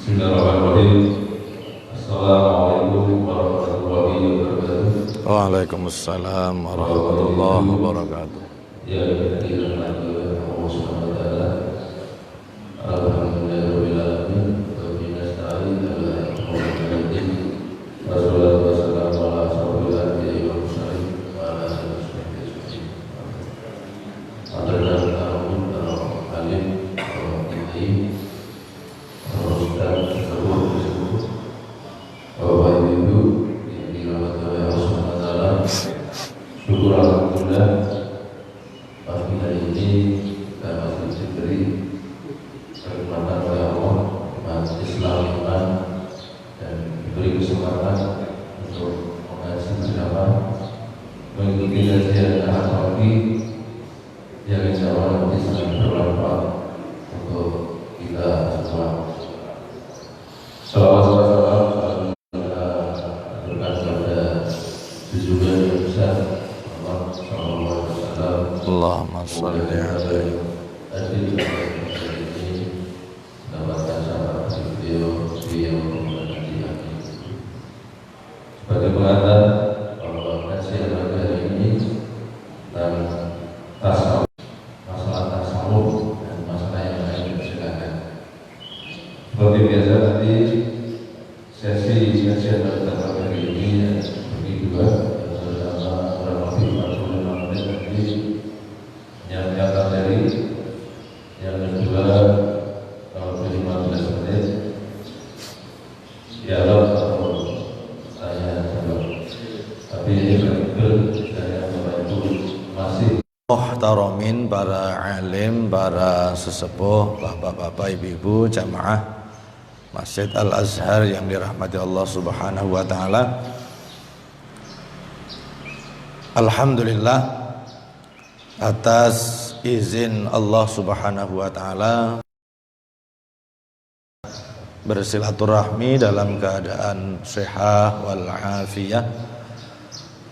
Bismillahirrahmanirrahim. Assalamualaikum warahmatullahi wabarakatuh. Waalaikumsalam warahmatullahi wabarakatuh. Ya Allah Subhanahu wa taala. Alhamdulillahirabbil alamin wa bihi nasta'in ala umuri wassalatu wassalamu ala asyrofil anbiya'i wal mursalin wa ala alihi washabbihi ajma'in. Hadirin alim Bapak Ibu yang dirahmati oleh Allah Subhanahu wa taala. Syukur alhamdulillah pagi hari ini kita masih diberi kekuatan oleh Allah, umat Islam iman, dan diberi kesempatan untuk mengaji bersama, mengikuti kajian ahad pagi yang insya Allah nanti sangat bermanfaat untuk kita semua. Salawat salam Allahumma shalli alaihi. Sebagai pengantar bahwa kajian pada hari ini tentang tasawuf, masalah tasawuf dan masalah yang lain, silakan. Seperti biasa nanti sesi kajian pada hari ini bagi dua, bersama kurang lebih 45 menit nanti yang materi, yang kedua kalau 15 menit dialog atau tanya jawab. Tapi ini betul saya membantu masih Muhtaramin, para alim, para sesepuh, bapak-bapak, ibu-ibu, jamaah Masjid Al-Azhar yang dirahmati Allah Subhanahu wa taala. Alhamdulillah atas izin Allah Subhanahu wa taala bersilaturahmi dalam keadaan sehat wal afiyah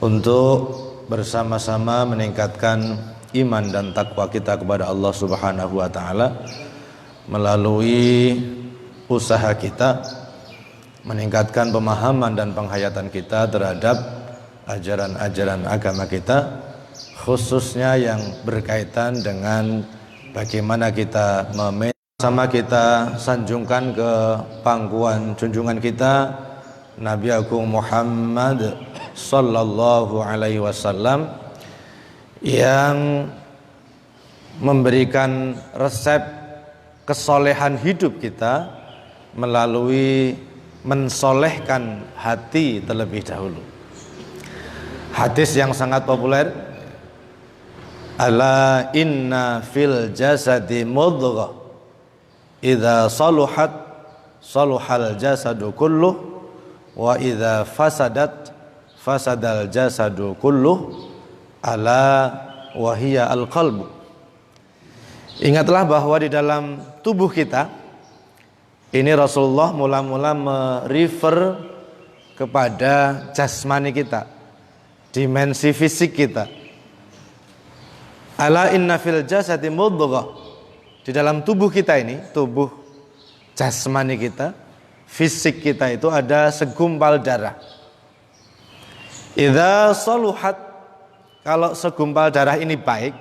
untuk bersama-sama meningkatkan iman dan takwa kita kepada Allah Subhanahu wa taala melalui usaha kita meningkatkan pemahaman dan penghayatan kita terhadap ajaran-ajaran agama kita, khususnya yang berkaitan dengan bagaimana kita sama kita sanjungkan ke pangkuan junjungan kita Nabi Agung Muhammad sallallahu alaihi wasallam yang memberikan resep kesolehan hidup kita melalui mensolehkan hati terlebih dahulu. Hadis yang sangat populer, ala inna fil jasadi mudghah idza saluhat saluhal jasadu kulluh wa idza fasadat fasadal jasadu kulluh ala wa hiya al qalbu. Ingatlah bahwa di dalam tubuh kita ini Rasulullah mula-mula merefer kepada jasmani kita, dimensi fisik kita. Ala inna fil jasadi mudghah, di dalam tubuh kita ini, tubuh jasmani kita, fisik kita itu ada segumpal darah. Idza saluhat, kalau segumpal darah ini baik,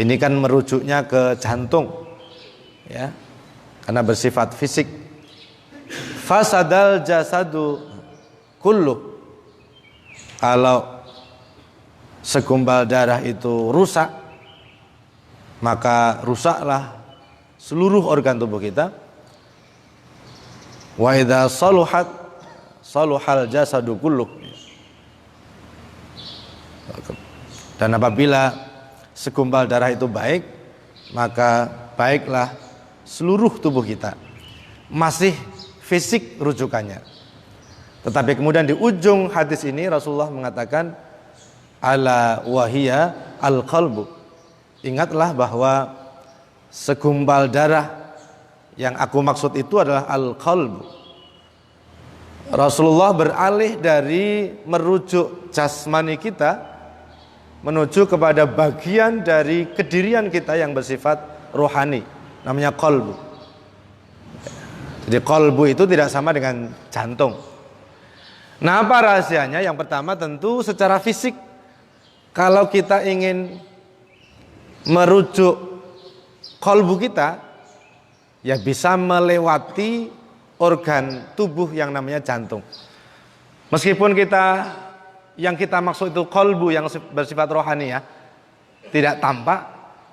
ini kan merujuknya ke jantung, ya, karena bersifat fisik. Fasadal jasadu kulluh, kalau segumpal darah itu rusak, maka rusaklah seluruh organ tubuh kita. Wa idza saluhat saluhal jasadu kulluh, dan apabila segumpal darah itu baik, maka baiklah seluruh tubuh kita. Masih fisik rujukannya, tetapi kemudian di ujung hadis ini Rasulullah mengatakan ala wahiyya al qalbu, ingatlah bahwa segumpal darah yang aku maksud itu adalah al qalbu. Rasulullah beralih dari merujuk jasmani kita menuju kepada bagian dari kedirian kita yang bersifat rohani, namanya qalbu. Jadi kolbu itu tidak sama dengan jantung. Nah, apa rahasianya? Yang pertama tentu secara fisik. Kalau kita ingin merujuk kolbu kita, ya bisa melewati organ tubuh yang namanya jantung. Meskipun yang kita maksud itu kolbu yang bersifat rohani ya, tidak tampak,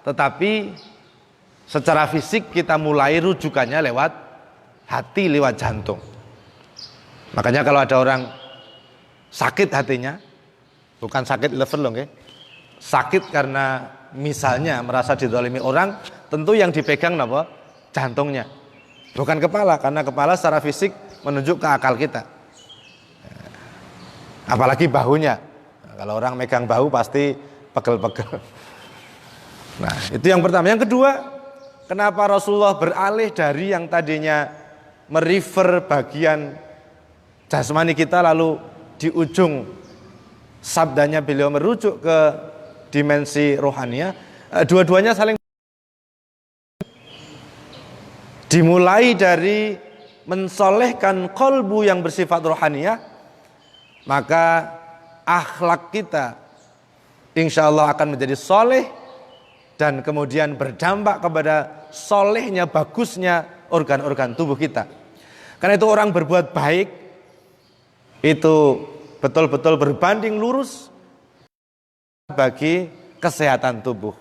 tetapi secara fisik kita mulai rujukannya lewat hati, lewat jantung. Makanya kalau ada orang sakit hatinya, bukan sakit liver loh, sakit karena misalnya merasa dizalimi orang, tentu yang dipegang apa? Jantungnya, bukan kepala, karena kepala secara fisik menunjuk ke akal kita. Apalagi bahunya. Kalau orang megang bahu pasti pegel-pegel. Nah, itu yang pertama. Yang kedua, kenapa Rasulullah beralih dari yang tadinya merefer bagian jasmani kita, lalu di ujung sabdanya beliau merujuk ke dimensi rohania. Dua-duanya saling dimulai dari mensolehkan kolbu yang bersifat rohania, maka akhlak kita insya Allah akan menjadi soleh, dan kemudian berdampak kepada solehnya, bagusnya organ-organ tubuh kita. Karena itu orang berbuat baik itu betul-betul berbanding lurus bagi kesehatan tubuh.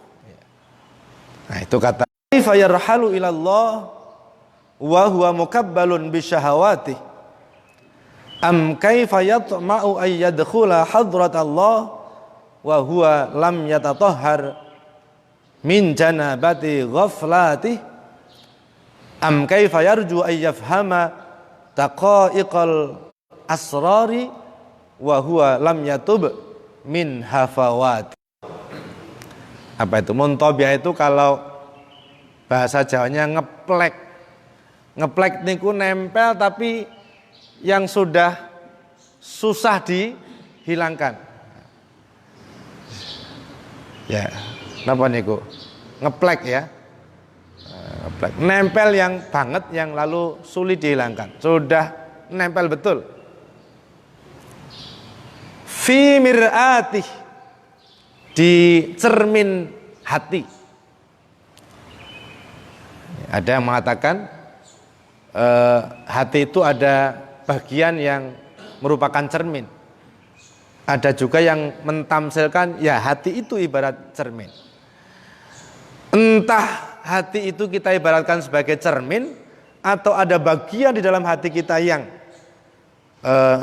Nah, itu kata kaifa yarhalu ilallah wa huwa mukabbalun bisyahawati am kaifa yatma'u ay yadkhula hadratallah wa huwa lam yatatahhar min janabati ghaflati am kaifa yarju ay yafhama taqa'iqal asrari wa huwa lam yatub min hafawat. Apa itu? Muntabiah itu kalau bahasa Jawanya ngeplek. Ngeplek niku nempel tapi yang sudah susah dihilangkan. Ya, napa niku? Ngeplek ya. Ngeplek. Nempel yang banget yang lalu sulit dihilangkan. Sudah nempel betul. Fi mir'atih, di cermin hati. Ada yang mengatakan hati itu ada bagian yang merupakan cermin. Ada juga yang mentamsilkan ya hati itu ibarat cermin. Entah hati itu kita ibaratkan sebagai cermin, atau ada bagian di dalam hati kita yang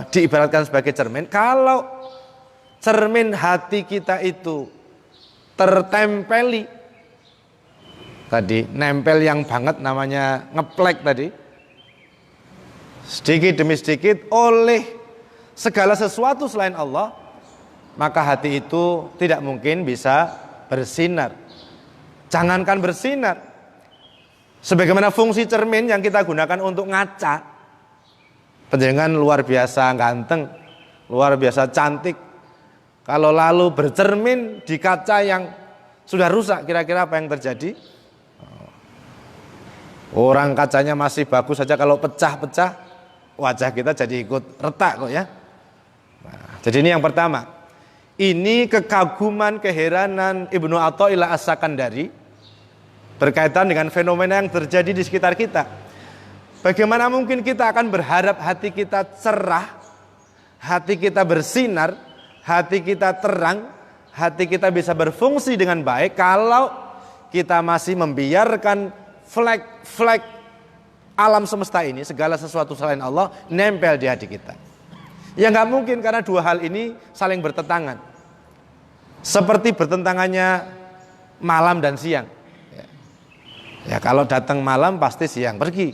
diibaratkan sebagai cermin. Kalau cermin hati kita itu tertempeli, tadi nempel yang banget namanya ngeplek tadi, sedikit demi sedikit oleh segala sesuatu selain Allah, maka hati itu tidak mungkin bisa bersinar. Jangankan bersinar, sebagaimana fungsi cermin yang kita gunakan untuk ngaca, panjenengan luar biasa ganteng, luar biasa cantik, kalau lalu bercermin di kaca yang sudah rusak, kira-kira apa yang terjadi? Orang kacanya masih bagus saja, kalau pecah-pecah wajah kita jadi ikut retak kok ya. Nah, jadi ini yang pertama. Ini kekaguman, keheranan Ibnu Athaillah As-Sakandari berkaitan dengan fenomena yang terjadi di sekitar kita. Bagaimana mungkin kita akan berharap hati kita cerah, hati kita bersinar, hati kita terang, hati kita bisa berfungsi dengan baik kalau kita masih membiarkan flek-flek alam semesta ini, segala sesuatu selain Allah nempel di hati kita. Ya nggak mungkin, karena dua hal ini saling bertentangan. Seperti bertentangannya malam dan siang. Ya kalau datang malam pasti siang pergi.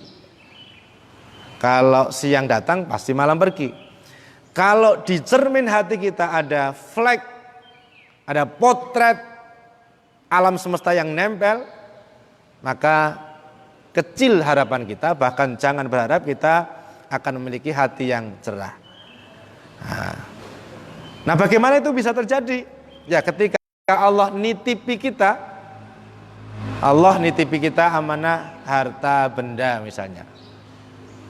Kalau siang datang pasti malam pergi. Kalau di cermin hati kita ada flek, ada potret alam semesta yang nempel, maka kecil harapan kita, bahkan jangan berharap kita akan memiliki hati yang cerah. Nah, bagaimana itu bisa terjadi? Ya ketika Allah nitipi kita, amanah harta benda misalnya.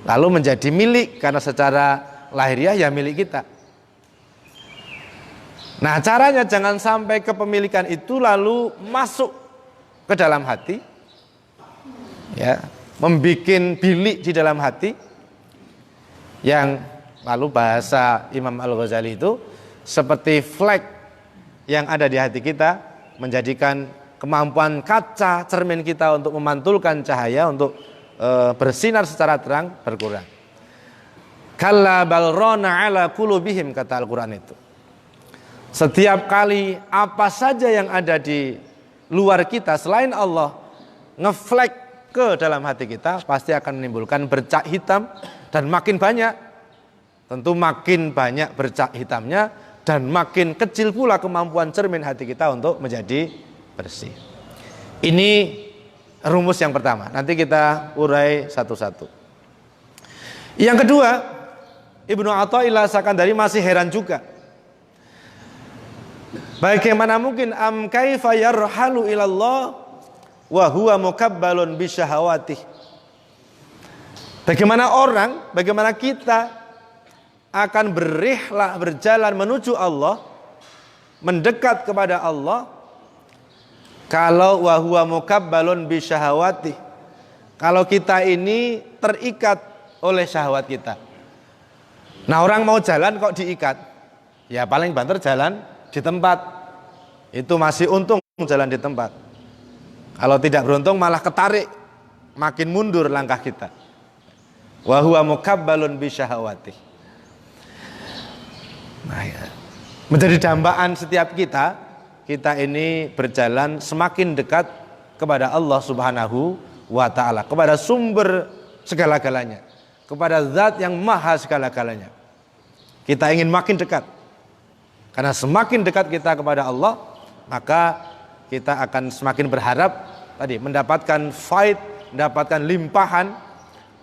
lalu menjadi milik, karena secara lahiriah ya milik kita. Nah, caranya jangan sampai kepemilikan itu lalu masuk ke dalam hati, ya, membikin bilik di dalam hati, yang lalu bahasa Imam Al-Ghazali itu seperti flek yang ada di hati kita, menjadikan kemampuan kaca cermin kita untuk memantulkan cahaya, untuk bersinar secara terang berkurang. Kalla bal rana ala qulubihim, kata Al-Quran itu. Setiap kali apa saja yang ada di luar kita selain Allah ngeflek ke dalam hati kita, pasti akan menimbulkan bercak hitam, dan makin banyak, tentu makin banyak bercak hitamnya, dan makin kecil pula kemampuan cermin hati kita untuk menjadi bersih. Ini rumus yang pertama, nanti kita urai satu-satu. Yang kedua, Ibnu Athaillah Sakandari masih heran juga. Bagaimana mungkin am kaifa yarhalu ilallah wa huwa mukabbalun bisyahawatih. Bagaimana kita akan berrihlah, berjalan menuju Allah, mendekat kepada Allah, kalau wa huwa mukabbalun bisyahawatih, kalau kita ini terikat oleh syahwat kita. Nah, orang mau jalan kok diikat, ya paling banter jalan di tempat, itu masih untung jalan di tempat. Kalau tidak beruntung malah ketarik, makin mundur langkah kita. Wa huwa mukabbalun bisyahawatih. Nah, ya, menjadi dambaan setiap kita ini berjalan semakin dekat kepada Allah Subhanahu wa ta'ala, kepada sumber segala-galanya, kepada zat yang maha segala-galanya. Kita ingin makin dekat. Karena semakin dekat kita kepada Allah, maka kita akan semakin berharap tadi mendapatkan mendapatkan limpahan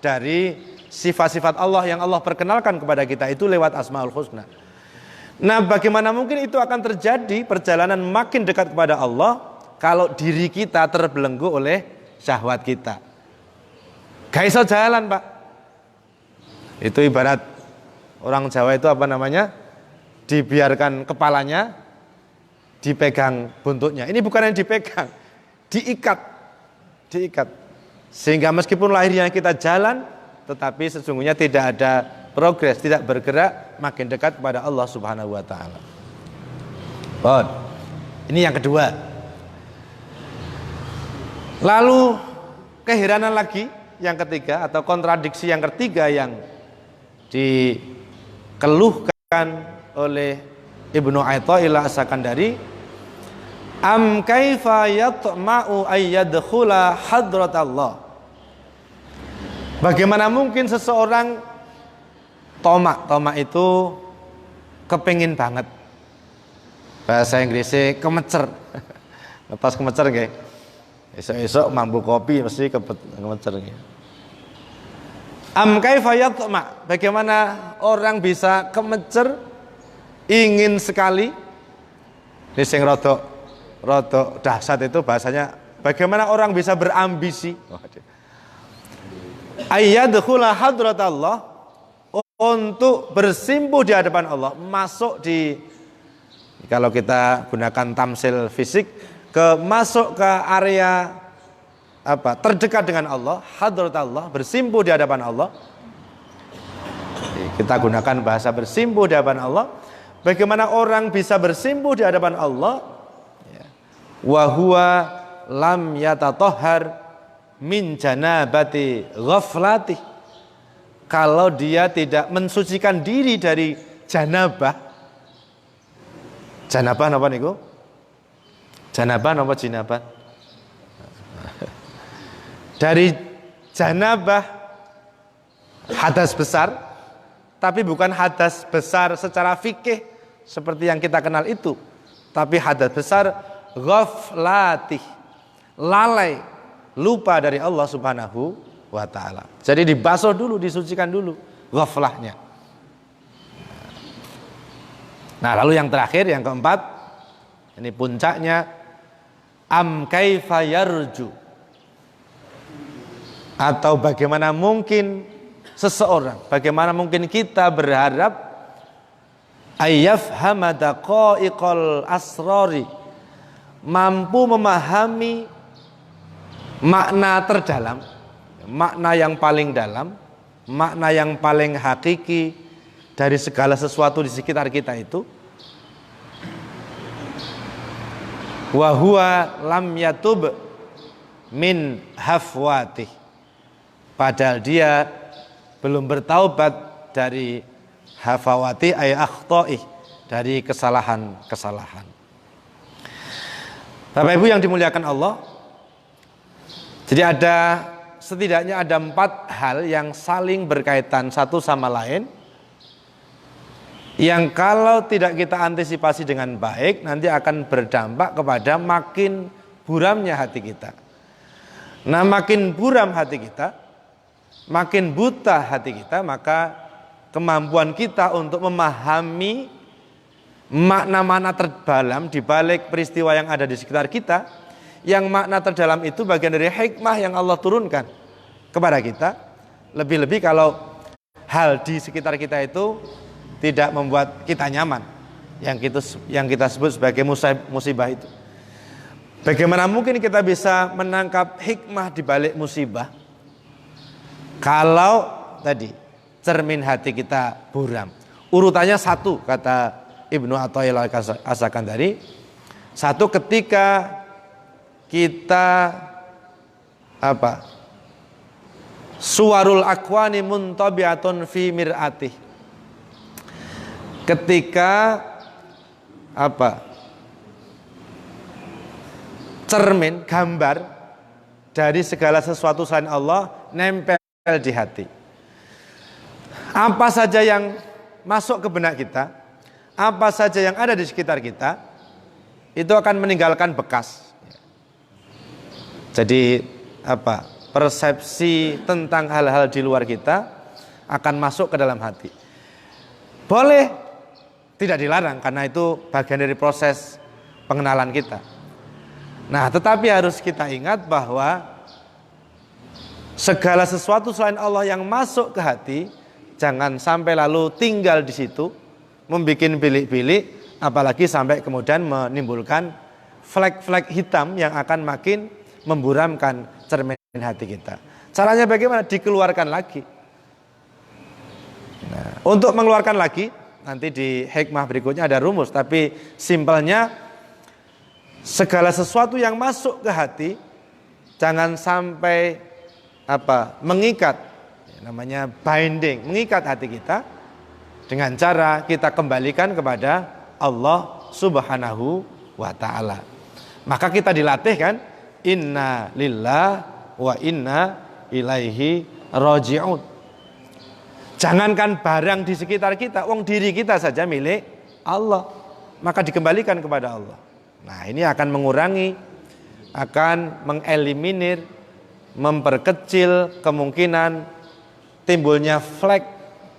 dari sifat-sifat Allah yang Allah perkenalkan kepada kita itu lewat Asmaul Husna. Nah, bagaimana mungkin itu akan terjadi, perjalanan makin dekat kepada Allah, kalau diri kita terbelenggu oleh syahwat kita? Gak iso jalan, Pak. Itu ibarat orang Jawa itu apa namanya? Dibiarkan kepalanya, dipegang buntutnya. Ini bukan yang dipegang, diikat. Sehingga meskipun lahirnya kita jalan, tetapi sesungguhnya tidak ada progres, tidak bergerak makin dekat kepada Allah Subhanahu wa ta'ala. Ini yang kedua. Lalu keheranan lagi yang ketiga, atau kontradiksi yang ketiga yang dikeluhkan oleh Ibnu Athaillah Sakandari, am kaifa yatma'u ayyadkhula hadratallah. Bagaimana mungkin seseorang tomak itu kepengin banget, bahasa Inggrisnya kemecer. Lepas kemecer nggih. Esok-esok mambu kopi mesti kemecer nggih. Am kaifa yatma, bagaimana orang bisa kemecer, ingin sekali. Ini sing rodok dahsyat itu bahasanya, bagaimana orang bisa berambisi ayyadkhula hadratallah, untuk bersimpuh di hadapan Allah, masuk di, kalau kita gunakan tamsil fisik, masuk ke area terdekat dengan Allah, hadratallah, bersimpuh di hadapan Allah. Kita gunakan bahasa bersimpuh di hadapan Allah. Bagaimana orang bisa bersimpuh di hadapan Allah? Wa huwa lam yatatahhar min janabati ghaflatih. Kalau dia tidak mensucikan diri dari janabah. Janabah napa niku? Janabah napa jinabah? Dari janabah, hadas besar, tapi bukan hadas besar secara fikih seperti yang kita kenal itu, tapi hadas besar ghaflatih, lalai, lupa dari Allah Subhanahu wa ta'ala. Jadi dibasuh dulu, disucikan dulu ghaflahnya. Nah, lalu yang terakhir, yang keempat, ini puncaknya, am kaifa yarju, atau bagaimana mungkin seseorang, bagaimana mungkin kita berharap ayyafhama daqaiqal asrari, mampu memahami makna terdalam, makna yang paling dalam, makna yang paling hakiki dari segala sesuatu di sekitar kita itu. Wa huwa lam yatub min hafwatih, padahal dia belum bertaubat dari hafawati ay akhtaih, dari kesalahan-kesalahan. Bapak Ibu yang dimuliakan Allah, jadi setidaknya ada 4 hal yang saling berkaitan satu sama lain, yang kalau tidak kita antisipasi dengan baik nanti akan berdampak kepada makin buramnya hati kita. Nah, makin buram hati kita, makin buta hati kita, maka kemampuan kita untuk memahami makna-makna terdalam di balik peristiwa yang ada di sekitar kita, yang makna terdalam itu bagian dari hikmah yang Allah turunkan kepada kita. Lebih-lebih kalau hal di sekitar kita itu tidak membuat kita nyaman, yang kita sebut sebagai musibah itu. Bagaimana mungkin kita bisa menangkap hikmah di balik musibah kalau tadi cermin hati kita buram? Urutannya 1, kata Ibnu Athaillah As-Sakandari. 1, ketika kita suwarul akwani muntabi'atun fi mir'atih, ketika cermin, gambar dari segala sesuatu selain Allah nempel di hati. Apa saja yang masuk ke benak kita, apa saja yang ada di sekitar kita, itu akan meninggalkan bekas. Jadi persepsi tentang hal-hal di luar kita akan masuk ke dalam hati. Boleh, tidak dilarang, karena itu bagian dari proses pengenalan kita. Nah, tetapi harus kita ingat bahwa segala sesuatu selain Allah yang masuk ke hati, jangan sampai lalu tinggal di situ, membuat bilik-bilik, apalagi sampai kemudian menimbulkan flek-flek hitam yang akan makin memburamkan cermin hati kita. Caranya bagaimana? Dikeluarkan lagi. Nah, untuk mengeluarkan lagi, nanti di hikmah berikutnya ada rumus, tapi simpelnya segala sesuatu yang masuk ke hati jangan sampai mengikat, namanya binding, mengikat hati kita, dengan cara kita kembalikan kepada Allah Subhanahu wa ta'ala. Maka kita dilatih kan, inna lillah wa inna ilaihi raji'un. Jangankan barang di sekitar kita, wong diri kita saja milik Allah, maka dikembalikan kepada Allah. Nah, ini akan mengurangi, akan mengeliminir, memperkecil kemungkinan timbulnya flek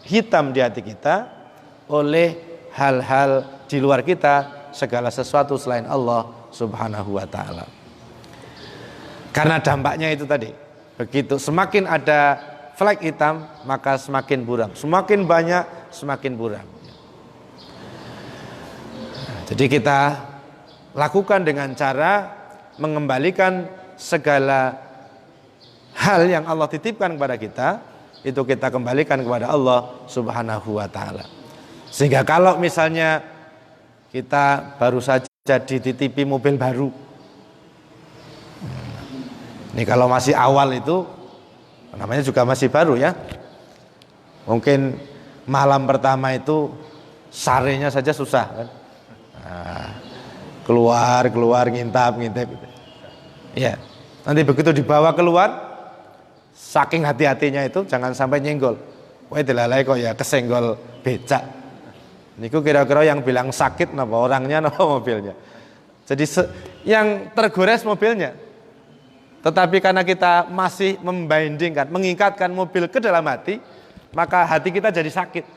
hitam di hati kita oleh hal-hal di luar kita, segala sesuatu selain Allah Subhanahu wa ta'ala. Karena dampaknya itu tadi, begitu semakin ada flek hitam, maka semakin buram. Semakin banyak, semakin buram. Jadi kita lakukan dengan cara mengembalikan segala hal yang Allah titipkan kepada kita, itu kita kembalikan kepada Allah Subhanahu wa ta'ala. Sehingga kalau misalnya kita baru saja dititipi mobil baru, ini kalau masih awal itu namanya juga masih baru ya, mungkin malam pertama itu sarenya saja susah kan, keluar ngintip ya, nanti begitu dibawa keluar, saking hati-hatinya itu jangan sampai nyenggol, wah dilalai kok ya kesenggol becak, niku kira-kira yang bilang sakit napa orangnya napa mobilnya. Jadi yang tergores mobilnya, tetapi karena kita masih membandingkan, mengikatkan mobil ke dalam hati, maka hati kita jadi sakit.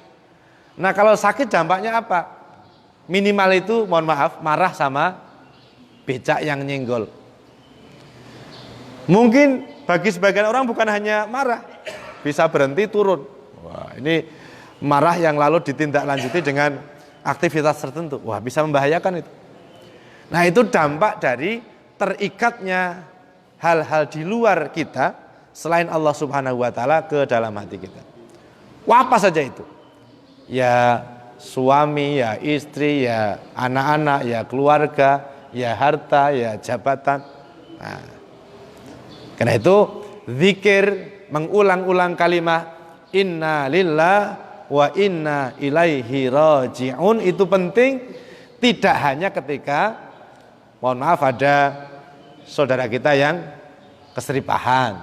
Nah, kalau sakit dampaknya apa? Minimal itu, mohon maaf, marah sama becak yang nyenggol. Mungkin bagi sebagian orang bukan hanya marah, bisa berhenti turun. Wah, ini marah yang lalu ditindaklanjuti dengan aktivitas tertentu. Wah, bisa membahayakan itu. Nah, itu dampak dari terikatnya hal-hal di luar kita selain Allah Subhanahu wa taala ke dalam hati kita. Wah, apa saja itu? Ya suami, ya istri, ya anak-anak, ya keluarga, ya harta, ya jabatan. Nah, karena itu zikir, mengulang-ulang kalimat inna lillah wa inna ilaihi raji'un itu penting, tidak hanya ketika mohon maaf ada saudara kita yang keseripahan.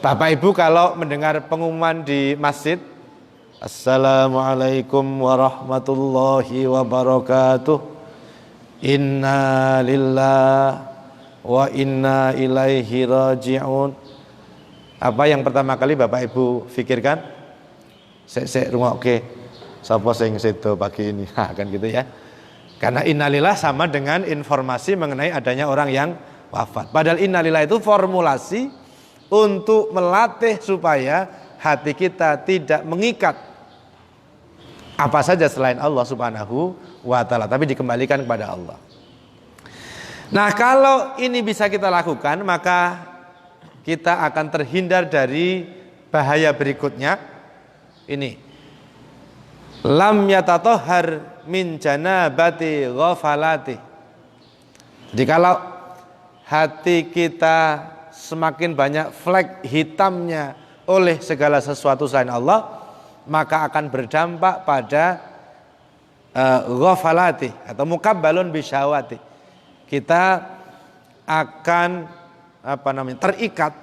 Bapak Ibu kalau mendengar pengumuman di masjid, Assalamualaikum warahmatullahi wabarakatuh, inna lillah wa inna ilaihi raji'un, apa yang pertama kali Bapak Ibu pikirkan? Sek rungokke sapa sing sedo pagi ini. Nah, kan gitu ya. Karena innalillah sama dengan informasi mengenai adanya orang yang wafat. Padahal innalillah itu formulasi untuk melatih supaya hati kita tidak mengikat apa saja selain Allah Subhanahu wa taala, tapi dikembalikan kepada Allah. Nah, kalau ini bisa kita lakukan, maka kita akan terhindar dari bahaya berikutnya. Ini lam yatatahhar min janabati ghafalati. Jadi kalau hati kita semakin banyak flek hitamnya oleh segala sesuatu selain Allah, maka akan berdampak pada ghafalati atau mukabbalun bisyahwati. Kita akan terikat,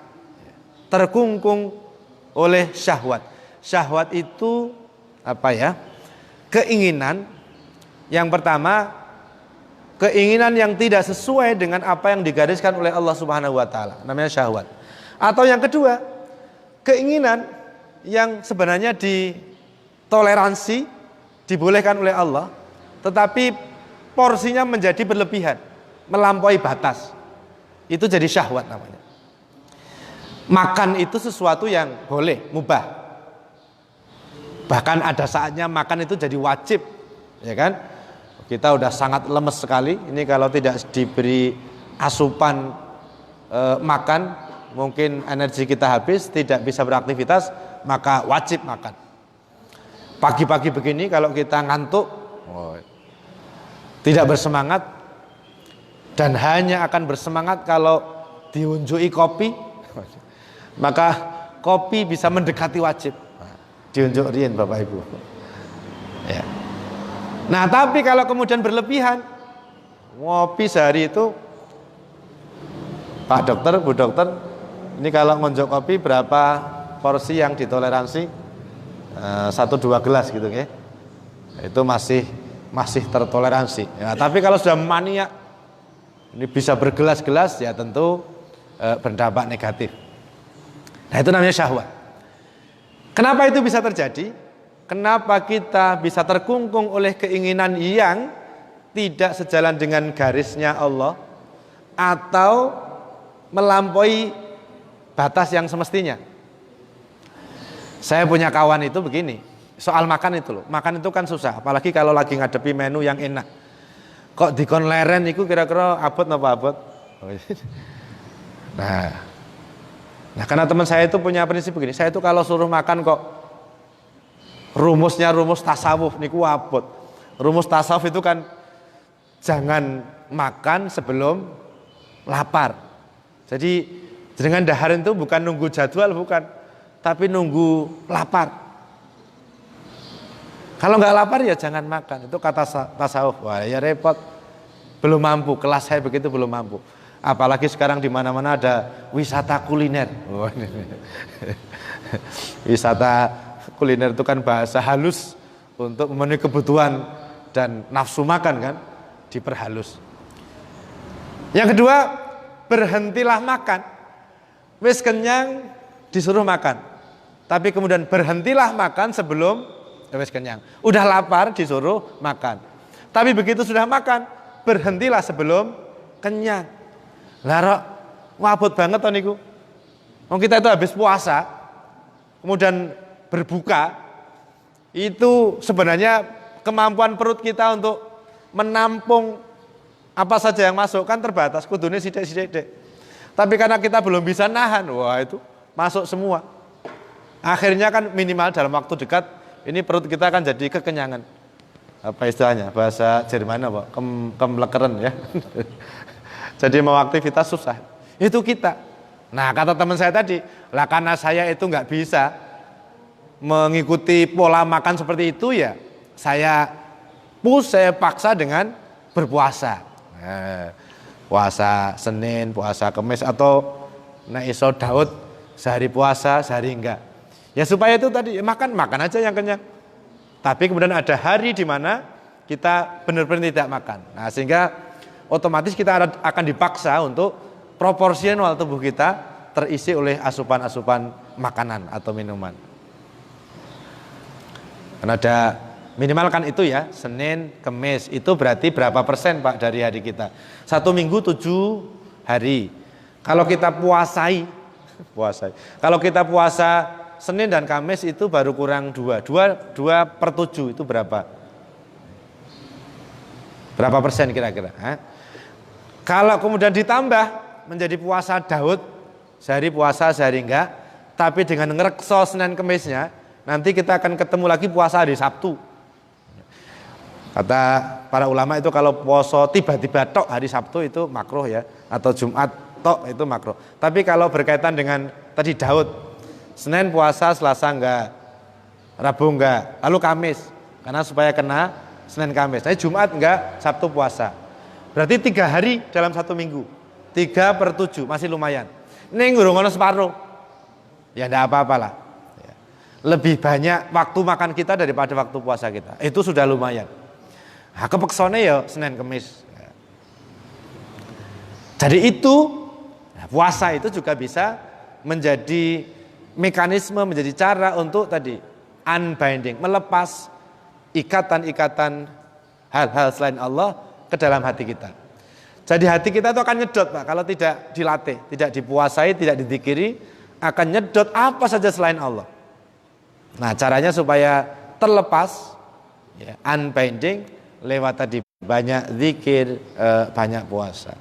terkungkung oleh syahwat. Syahwat itu keinginan. Yang pertama, keinginan yang tidak sesuai dengan apa yang digariskan oleh Allah Subhanahu wa taala, namanya syahwat. Atau yang kedua, keinginan yang sebenarnya ditoleransi, dibolehkan oleh Allah, tetapi porsinya menjadi berlebihan, melampaui batas. Itu jadi syahwat namanya. Makan itu sesuatu yang boleh, mubah. Bahkan ada saatnya makan itu jadi wajib, ya kan? Kita udah sangat lemes sekali. Ini kalau tidak diberi asupan makan, mungkin energi kita habis, tidak bisa beraktivitas, maka wajib makan. Pagi-pagi begini kalau kita ngantuk, tidak bersemangat, dan hanya akan bersemangat kalau diunjuki kopi, maka kopi bisa mendekati wajib. Diunjuk rien Bapak Ibu. Ya. Nah, tapi kalau kemudian berlebihan, ngopi sehari itu, Pak Dokter, Bu Dokter, ini kalau ngonjok kopi berapa porsi yang ditoleransi? 1-2 gelas gitu ya. Itu masih tertoleransi. Ya, tapi kalau sudah maniak, ini bisa bergelas-gelas, ya tentu berdampak negatif. Nah, itu namanya syahwat. Kenapa itu bisa terjadi? Kenapa kita bisa terkungkung oleh keinginan yang tidak sejalan dengan garisnya Allah atau melampaui batas yang semestinya? Saya punya kawan itu begini, soal makan itu loh. Makan itu kan susah, apalagi kalau lagi ngadepi menu yang enak. Kok dikon leren itu kira-kira abot napa abot? Nah, karena teman saya itu punya prinsip begini, saya itu kalau suruh makan kok rumus tasawuf niku abot. Rumus tasawuf itu kan jangan makan sebelum lapar. Jadi dengan dahar itu bukan nunggu jadwal, bukan, tapi nunggu lapar. Kalau nggak lapar ya jangan makan. Itu kata tasawuf. Wah, ya repot. Belum mampu, kelas saya begitu belum mampu. Apalagi sekarang di mana-mana ada wisata kuliner. Wisata kuliner itu kan bahasa halus untuk memenuhi kebutuhan dan nafsu makan kan, diperhalus. Yang kedua, berhentilah makan. Wis kenyang disuruh makan. Tapi kemudian berhentilah makan sebelum wis kenyang. Udah lapar disuruh makan. Tapi begitu sudah makan, berhentilah sebelum kenyang. Lah, wabot banget to niku. Wong kita itu habis puasa, kemudian berbuka, itu sebenarnya kemampuan perut kita untuk menampung apa saja yang masuk kan terbatas, kudune sidik-sidik. Tapi karena kita belum bisa nahan, wah itu masuk semua. Akhirnya kan minimal dalam waktu dekat ini perut kita akan jadi kekenyangan. Apa istilahnya? Bahasa Jerman apa? Kemlekeren ya. Jadi mau aktivitas susah. Itu kita. Nah kata teman saya tadi, lah karena saya itu nggak bisa mengikuti pola makan seperti itu ya, saya paksa dengan berpuasa. Puasa Senin, puasa Kamis atau nek iso Daud sehari puasa, sehari enggak. Ya supaya itu tadi makan aja yang kenyang. Tapi kemudian ada hari di mana kita benar-benar tidak makan. Nah, sehingga otomatis kita akan dipaksa untuk proporsional tubuh kita terisi oleh asupan-asupan makanan atau minuman. Karena ada minimal kan itu ya, Senin, Kamis, itu berarti berapa persen Pak dari hari kita? 1 minggu 7 hari. Kalau kita puasai, kalau kita puasa Senin dan Kamis itu baru kurang 2 per 7 itu berapa? Berapa persen kira-kira? Kalau kemudian ditambah menjadi puasa Daud, sehari puasa, sehari enggak, tapi dengan ngerekso Senin Kamisnya, nanti kita akan ketemu lagi puasa hari Sabtu. Kata para ulama itu kalau puasa tiba-tiba tok hari Sabtu itu makruh ya, atau Jumat tok itu makruh. Tapi kalau berkaitan dengan tadi Daud, Senin puasa, Selasa enggak, Rabu enggak, lalu Kamis, karena supaya kena Senin Kamis. Nah Jumat enggak, Sabtu puasa. Berarti 3 hari dalam 1 minggu. 3 per 7 masih lumayan. Ini ngurung-ngurung separuh. Ya enggak apa-apalah. Lebih banyak waktu makan kita daripada waktu puasa kita. Itu sudah lumayan. Nah, kepeksone ya Senin Kamis. Jadi itu puasa itu juga bisa menjadi mekanisme, menjadi cara untuk tadi unbinding, melepas ikatan-ikatan hal-hal selain Allah ke dalam hati kita. Jadi hati kita itu akan nyedot Pak, kalau tidak dilatih, tidak dipuasai, tidak dizikiri, akan nyedot apa saja selain Allah. Nah caranya supaya terlepas ya, unbinding lewat tadi banyak zikir, banyak puasa.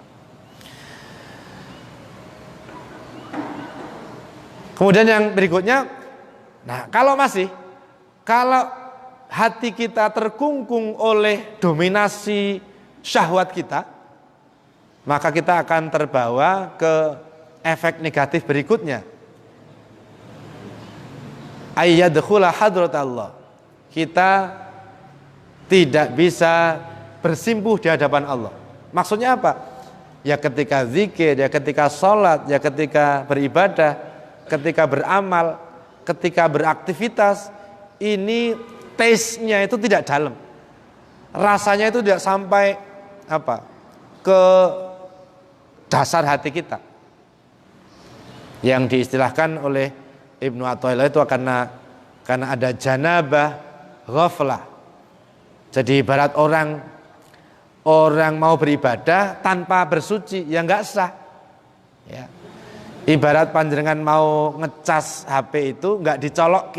Kemudian yang berikutnya, nah kalau hati kita terkungkung oleh dominasi syahwat kita, maka kita akan terbawa ke efek negatif berikutnya. Ayyadkhula hadrat Allah. Kita tidak bisa bersimpuh di hadapan Allah. Maksudnya apa? Ya ketika zikir, ya ketika sholat, ya ketika beribadah, ketika beramal, ketika beraktivitas, ini taste-nya itu tidak dalam. Rasanya itu tidak sampai ke dasar hati kita. Yang diistilahkan oleh Ibnu Athaillah itu karena ada janabah ghaflah. Jadi ibarat orang mau beribadah tanpa bersuci, ya enggak sah. Ya. Ibarat panjenengan mau ngecas HP itu enggak dicolok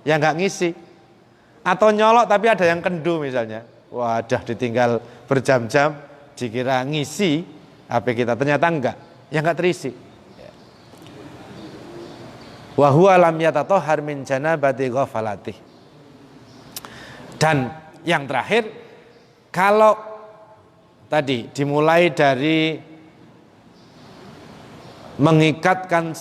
ya enggak ngisi. Atau nyolok tapi ada yang kendu misalnya. Wadah ditinggal berjam-jam, dikira ngisi HP kita, ternyata enggak, ya enggak terisi. Wa huwa lam yatatahhar min janabati ghafalati. Dan yang terakhir, kalau tadi dimulai dari mengikatkan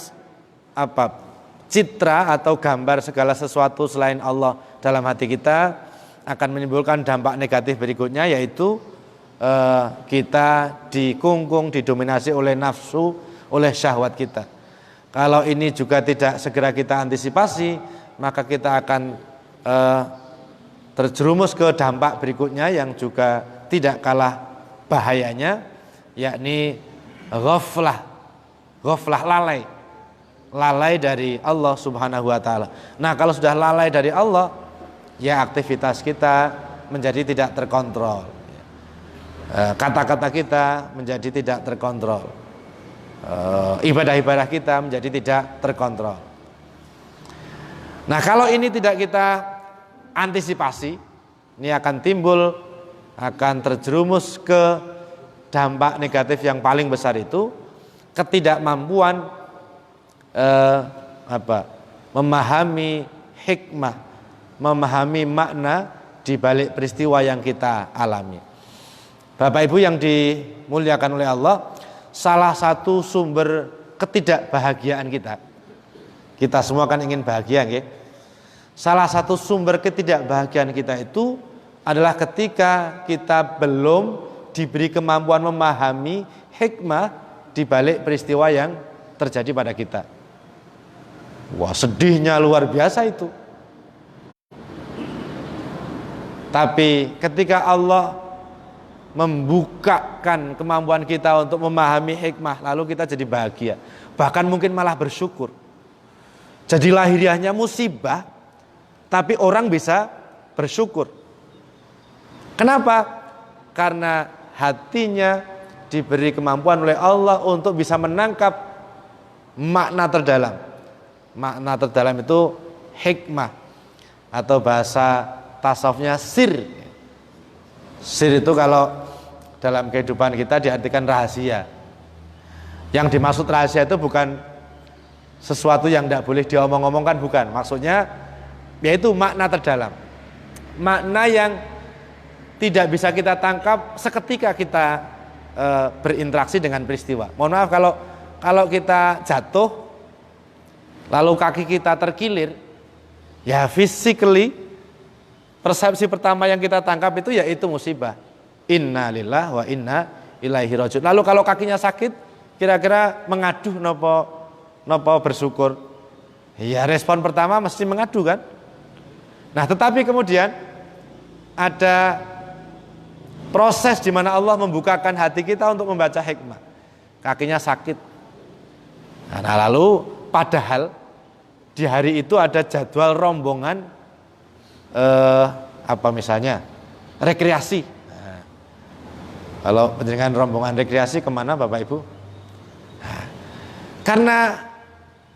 citra atau gambar segala sesuatu selain Allah dalam hati kita, akan menimbulkan dampak negatif berikutnya, yaitu kita dikungkung, didominasi oleh nafsu, oleh syahwat kita. Kalau ini juga tidak segera kita antisipasi, maka kita akan terjerumus ke dampak berikutnya yang juga tidak kalah bahayanya, yakni ghaflah, lalai dari Allah Subhanahu wa taala. Nah, kalau sudah lalai dari Allah, ya aktivitas kita menjadi tidak terkontrol. Kata-kata kita menjadi tidak terkontrol. Ibadah-ibadah kita menjadi tidak terkontrol. Nah, kalau ini tidak kita antisipasi, ini akan timbul, akan terjerumus ke dampak negatif yang paling besar, itu ketidakmampuan memahami hikmah, memahami makna di balik peristiwa yang kita alami. Bapak Ibu yang dimuliakan oleh Allah, salah satu sumber ketidakbahagiaan kita semua kan ingin bahagia, nggih. Salah satu sumber ketidakbahagiaan kita itu adalah ketika kita belum diberi kemampuan memahami hikmah di balik peristiwa yang terjadi pada kita. Wah, sedihnya luar biasa itu. Tapi ketika Allah membukakan kemampuan kita untuk memahami hikmah, lalu kita jadi bahagia, bahkan mungkin malah bersyukur. Jadi lahiriahnya musibah, tapi orang bisa bersyukur. Kenapa? Karena hatinya diberi kemampuan oleh Allah untuk bisa menangkap makna terdalam. Makna terdalam itu hikmah, atau bahasa tasawufnya sir. Sir itu kalau dalam kehidupan kita diartikan rahasia. Yang dimaksud rahasia itu bukan sesuatu yang tidak boleh diomong-omongkan, bukan. Maksudnya yaitu makna terdalam, makna yang tidak bisa kita tangkap seketika kita berinteraksi dengan peristiwa. Mohon maaf kalau kita jatuh lalu kaki kita terkilir, ya physically persepsi pertama yang kita tangkap itu yaitu musibah. Inna lillahi wa inna ilaihi rajiun. Lalu kalau kakinya sakit, kira-kira mengaduh nopo bersyukur? Ya respon pertama mesti mengadu kan. Nah, tetapi kemudian ada proses di mana Allah membukakan hati kita untuk membaca hikmah. Kakinya sakit. Nah, lalu padahal di hari itu ada jadwal rombongan misalnya rekreasi. Nah, kalau dengan rombongan rekreasi kemana Bapak Ibu? Nah, karena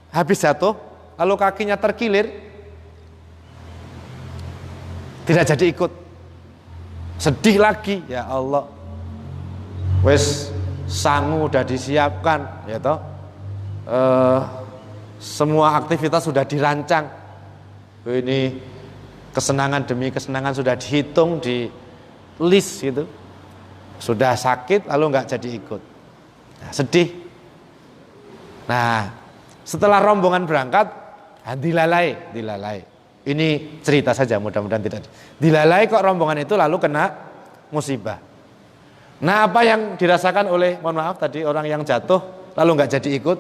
habis jatuh lalu kakinya terkilir, tidak jadi ikut. Sedih lagi, ya Allah. Wes sangu udah disiapkan, ya toh. Semua aktivitas sudah dirancang. Ini kesenangan demi kesenangan sudah dihitung, di list gitu. Sudah sakit lalu nggak jadi ikut. Nah, sedih. Nah, setelah rombongan berangkat, dilalai. Ini cerita saja, mudah-mudahan tidak. Dilalai kok rombongan itu lalu kena musibah. Nah, apa yang dirasakan oleh, mohon maaf tadi, orang yang jatuh lalu nggak jadi ikut?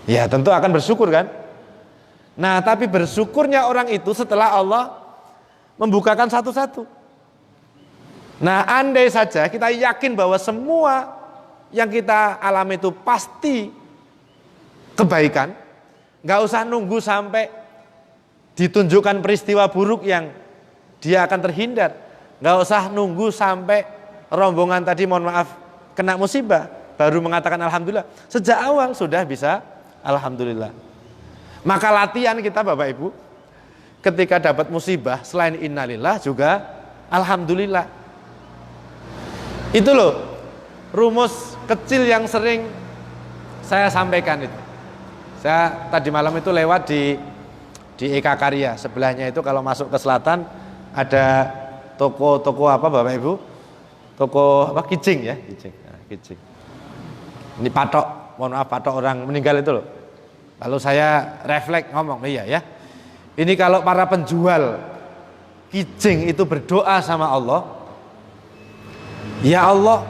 Ya tentu akan bersyukur kan. Nah, tapi bersyukurnya orang itu setelah Allah membukakan satu-satu. Nah, andai saja kita yakin bahwa semua yang kita alami itu pasti kebaikan, nggak usah nunggu sampai ditunjukkan peristiwa buruk yang dia akan terhindar. Nggak usah nunggu sampai rombongan tadi, mohon maaf, kena musibah baru mengatakan alhamdulillah. Sejak awal sudah bisa alhamdulillah. Maka latihan kita Bapak Ibu, ketika dapat musibah selain innalillah juga alhamdulillah. Itu loh rumus kecil yang sering saya sampaikan itu. Saya tadi malam itu lewat di Eka Karya, sebelahnya itu kalau masuk ke selatan ada toko apa Bapak Ibu? Toko apa? Kijing ya, kijing. Nah, kijing. Ini patok, mohon maaf, patok orang meninggal itu loh. Lalu saya refleks ngomong, iya ya. Ini kalau para penjual kijing itu berdoa sama Allah, ya Allah,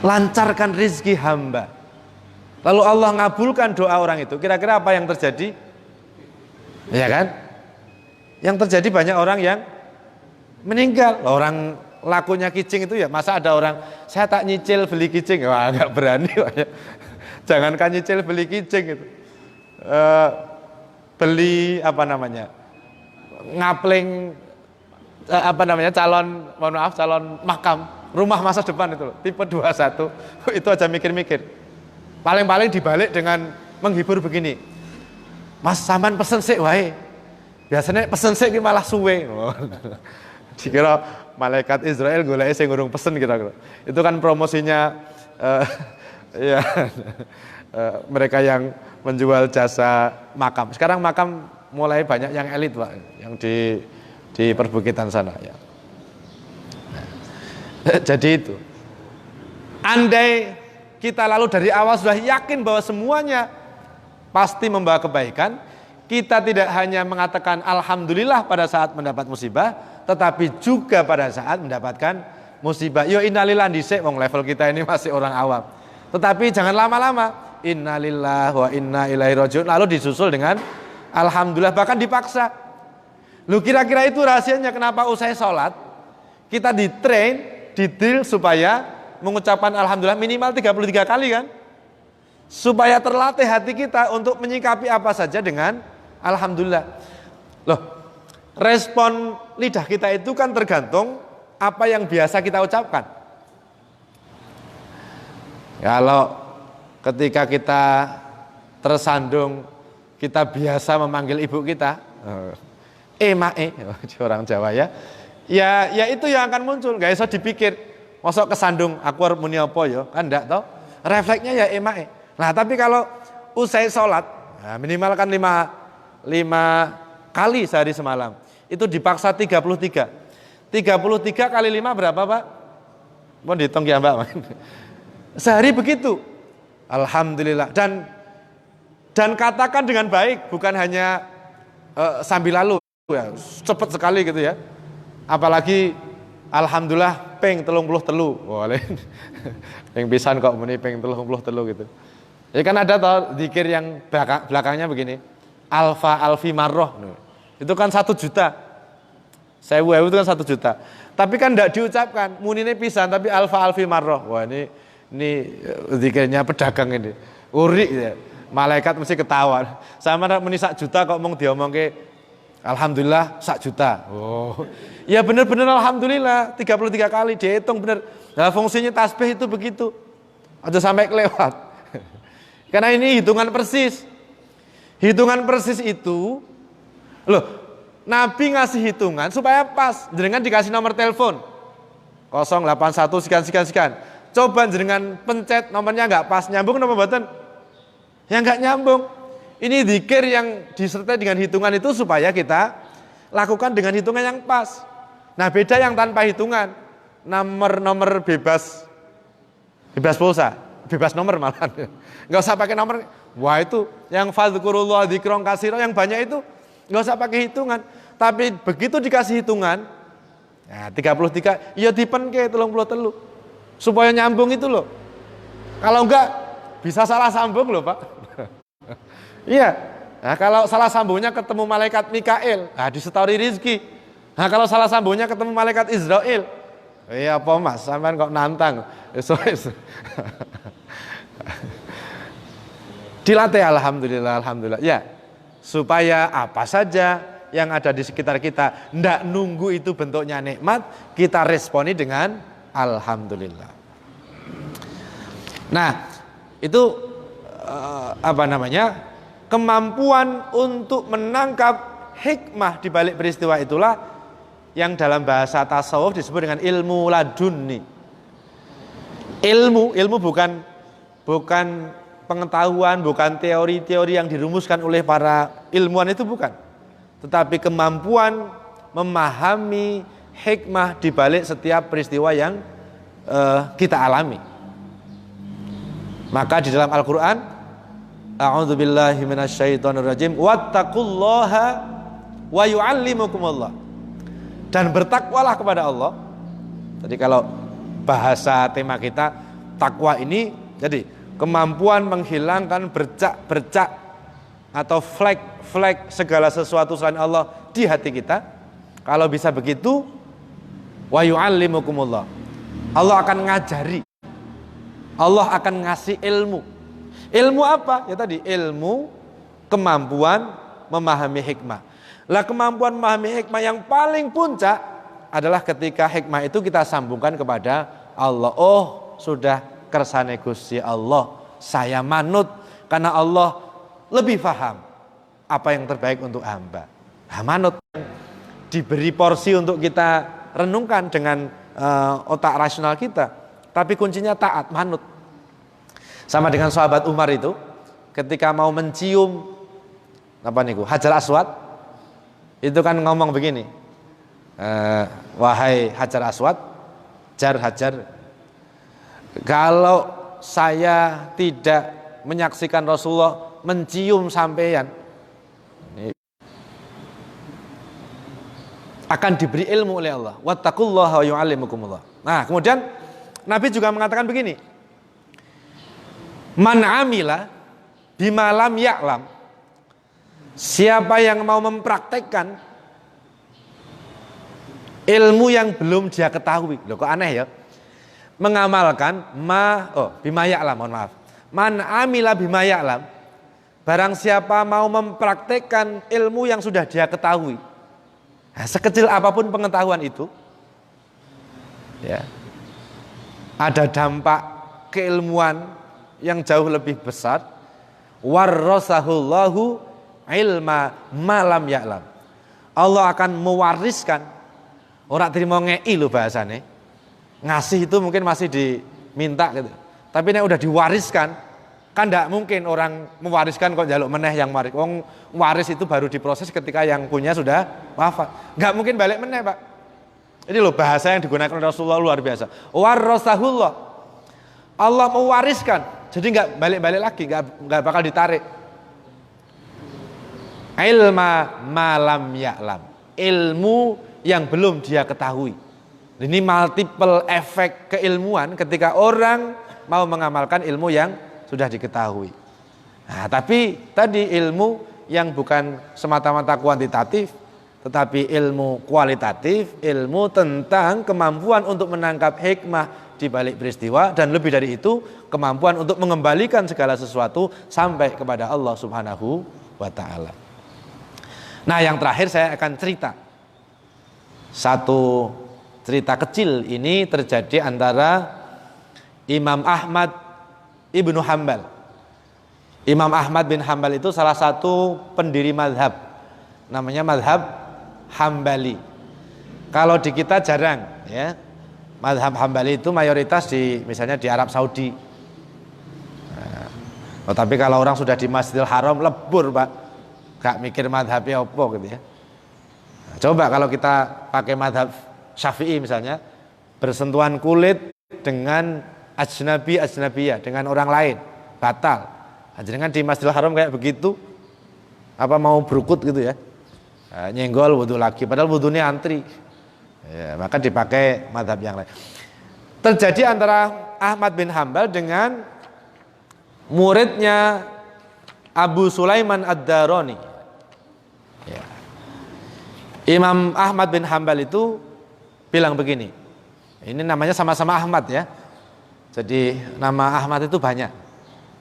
lancarkan rizki hamba. Lalu Allah ngabulkan doa orang itu, kira-kira apa yang terjadi? Ya kan? Yang terjadi banyak orang yang meninggal. Orang lakunya kijing itu ya, masa ada orang, saya tak nyicil beli kijing, wah nggak berani. Jangankan nyicil beli kijing itu, beli apa namanya, ngapling calon, mohon maaf, calon makam, rumah masa depan itu loh, tipe 21, itu aja mikir-mikir. Paling-paling dibalik dengan menghibur begini, Mas sampean pesen sik wae. Biasanya pesen sik ki malah suwe. Dikira malaikat Israel goleke sing ngurung pesen kira-kira. Itu kan promosinya ya mereka yang menjual jasa makam. Sekarang makam mulai banyak yang elit, Pak, yang di perbukitan sana ya. Jadi itu. Andai kita lalu dari awal sudah yakin bahwa semuanya pasti membawa kebaikan, kita tidak hanya mengatakan alhamdulillah pada saat mendapat musibah, tetapi juga pada saat mendapatkan musibah. Yo innalillah dhisik, wong level kita ini masih orang awam. Tetapi jangan lama-lama. Innalillah wa inna ilaihi rajiun, lalu disusul dengan alhamdulillah, bahkan dipaksa. Lu kira-kira itu rahasianya kenapa usai sholat kita ditrain, didrill supaya mengucapkan alhamdulillah minimal 33 kali kan? Supaya terlatih hati kita untuk menyikapi apa saja dengan alhamdulillah. Loh, respon lidah kita itu kan tergantung apa yang biasa kita ucapkan. Kalau ketika kita tersandung, kita biasa memanggil ibu kita, mae, orang Jawa ya. Ya itu yang akan muncul, gak usah dipikir. Masuk kesandung, aku harus muni apa ya, kan enggak toh? Refleksnya ya mae. Nah tapi kalau usai sholat, nah, minimal kan 5 kali sehari semalam, itu dipaksa 33. 33 kali 5 berapa Pak? Mau dihitung ya Mbak? Sehari begitu. Alhamdulillah. Dan katakan dengan baik, bukan hanya sambil lalu ya, cepat sekali gitu ya. Apalagi alhamdulillah ping 33. Boleh. Ping pisan kok muni ping 33 gitu. Ya kan ada toh zikir yang belakangnya begini. Alfi marroh. Itu kan 1 juta. 1000 itu kan 1 juta. Tapi kan tidak diucapkan. Munine pisan tapi alfi marroh. Wah ini zikirnya pedagang ini. Uri ya. Malaikat mesti ketawa. Sama muni 1 juta kok mung diomongke alhamdulillah 1 juta. Oh. Ya benar-benar alhamdulillah 33 kali dihitung benar. Nah, fungsinya tasbih itu begitu. Aja sampai kelewat. Karena ini hitungan persis. Hitungan persis itu loh, Nabi ngasih hitungan supaya pas. Jenengan dikasih nomor telepon 081 sekian. Coba jenengan pencet nomornya enggak pas, nyambung apa mboten? Ya enggak nyambung. Ini zikir yang disertai dengan hitungan itu supaya kita lakukan dengan hitungan yang pas. Nah, beda yang tanpa hitungan. Nomor bebas pulsa, bebas nomor malah. Enggak usah pakai nomor. Wah, itu yang fadzkurullah dzikron katsira yang banyak itu enggak usah pakai hitungan. Tapi begitu dikasih hitungan, ya 33, ya dipenke 33. Supaya nyambung itu loh. Kalau enggak bisa salah sambung loh, Pak. Iya. Nah, kalau salah sambungnya ketemu malaikat Mikail, nah disetori rizki. Nah, kalau salah sambungnya ketemu malaikat Israel, iya apa Mas, sampean kok nantang. Dilatih alhamdulillah. Ya. Supaya apa saja yang ada di sekitar kita ndak nunggu itu bentuknya nikmat, kita responi dengan alhamdulillah. Nah, itu kemampuan untuk menangkap hikmah di balik peristiwa itulah yang dalam bahasa tasawuf disebut dengan ilmu laduni. Ilmu bukan pengetahuan, bukan teori-teori yang dirumuskan oleh para ilmuwan, itu bukan. Tetapi kemampuan memahami hikmah di balik setiap peristiwa yang kita alami. Maka di dalam Al-Qur'an, a'udzubillahi minasyaitonirrajim, wattaqullaha wa yu'allimukumullah. Dan bertakwalah kepada Allah. Jadi kalau bahasa tema kita takwa ini, jadi kemampuan menghilangkan bercak-bercak atau flek segala sesuatu selain Allah di hati kita. Kalau bisa begitu, wa yu'allimukumullah. Allah akan ngajari. Allah akan ngasih ilmu. Ilmu apa? Ya tadi ilmu kemampuan memahami hikmah. Lah kemampuan memahami hikmah yang paling puncak adalah ketika hikmah itu kita sambungkan kepada Allah. Oh, sudah kersane Gusti Allah, saya manut karena Allah lebih paham. apa yang terbaik untuk hamba. Nah, manut diberi porsi untuk kita renungkan dengan otak rasional kita, tapi kuncinya taat, manut. Sama dengan sahabat Umar itu, ketika mau mencium Hajar Aswad, itu kan ngomong begini, wahai Hajar Aswad, Hajar, kalau saya tidak menyaksikan Rasulullah mencium sampeyan, akan diberi ilmu oleh Allah. Wattaqullaha wa yu'allimukumullah. Nah, kemudian Nabi juga mengatakan begini, man amila bima lam ya'lam, siapa yang mau mempraktekkan ilmu yang belum dia ketahui. Loh, kok aneh ya? Mengamalkan bima ya'lam, mohon maaf. Man amila bima ya'lam, barang siapa mau mempraktekkan ilmu yang sudah dia ketahui. Nah, sekecil apapun pengetahuan itu, ya, ada dampak keilmuan yang jauh lebih besar. Warrasahullahu ilma malam ya'lam. Allah akan mewariskan, orang terima ngei loh bahasane. Ngasih itu mungkin masih diminta gitu. Tapi ini udah diwariskan, kan tidak mungkin orang mewariskan kok jaluk meneh yang waris. Wong waris itu baru diproses ketika yang punya sudah wafat. Nggak mungkin balik meneh, Pak. Ini loh bahasa yang digunakan oleh Rasulullah luar biasa. Warrasahullah, Allah mewariskan, jadi nggak balik-balik lagi, nggak bakal ditarik. Ilma malam ya'lam, ilmu yang belum dia ketahui. Ini multiple efek keilmuan ketika orang mau mengamalkan ilmu yang sudah diketahui. Nah, tapi tadi ilmu yang bukan semata-mata kuantitatif, tetapi ilmu kualitatif, ilmu tentang kemampuan untuk menangkap hikmah di balik peristiwa, dan lebih dari itu kemampuan untuk mengembalikan segala sesuatu sampai kepada Allah Subhanahu wa ta'ala. Nah, yang terakhir saya akan cerita satu cerita kecil. Ini terjadi antara Imam Ahmad Ibnu Hambal. Imam Ahmad bin Hambal itu salah satu pendiri mazhab, namanya mazhab Hambali. Kalau di kita jarang, ya. Mazhab Hambali itu mayoritas misalnya di Arab Saudi. Nah, tapi kalau orang sudah di Masjidil Haram lebur, Pak, gak mikir mazhabnya apa gitu ya. Nah, coba kalau kita pakai mazhab Syafi'i misalnya, bersentuhan kulit dengan ajnabiyah, dengan orang lain, batal. Jangan di Masjidil Haram kayak begitu, apa mau berukut gitu ya, nyenggol wudhu lagi, padahal wudhunya antri, ya, maka dipakai mazhab yang lain. Terjadi antara Ahmad bin Hambal dengan muridnya Abu Sulaiman Ad-Darani. Ya. Imam Ahmad bin Hambal itu bilang begini, ini namanya sama-sama Ahmad ya, jadi nama Ahmad itu banyak.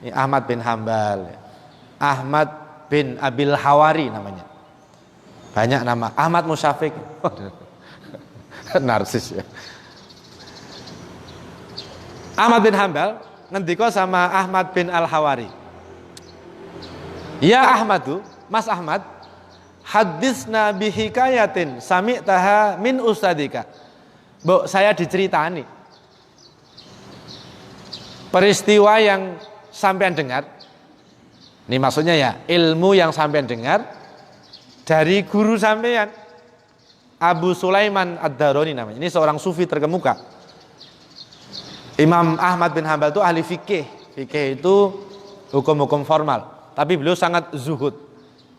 Ini Ahmad bin Hambal, Ahmad bin Abil Hawari namanya, banyak nama. Ahmad Musyafiq, narsis ya. Ahmad bin Hambal ngendika sama Ahmad bin Al Hawari, ya Ahmadu, Mas Ahmad, hadisna bihikayatin sami'taha min ustadika. Bu, saya diceritani peristiwa yang sampean dengar. Ini maksudnya ya, ilmu yang sampean dengar dari guru sampean, Abu Sulaiman Ad-Darani namanya. Ini seorang sufi terkemuka. Imam Ahmad bin Hambal itu ahli fikih. Fikih itu hukum-hukum formal, tapi beliau sangat zuhud.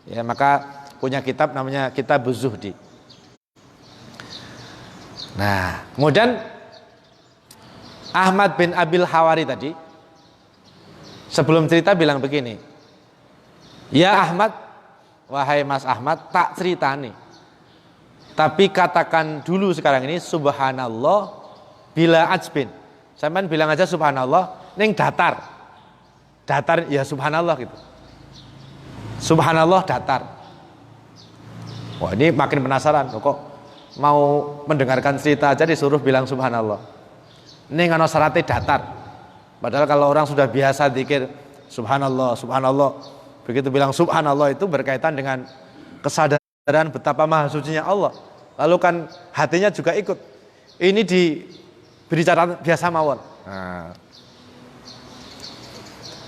Ya, maka punya kitab namanya Kitabuz Zuhdi. Nah, kemudian Ahmad bin Abil Hawari tadi sebelum cerita bilang begini, ya Ahmad, wahai Mas Ahmad, tak ceritani, tapi katakan dulu sekarang ini subhanallah bila ajbin. Sampean bilang aja subhanallah ning datar ya subhanallah gitu, subhanallah datar. Wah, ini makin penasaran kok mau mendengarkan cerita aja disuruh bilang subhanallah. Ini ngono syaratnya datar. Padahal kalau orang sudah biasa zikir subhanallah, subhanallah, Begitu bilang subhanallah itu berkaitan dengan kesadaran betapa maha sucinya Allah. Lalu kan hatinya juga ikut. Ini diberi catatan biasa mawon. Nah.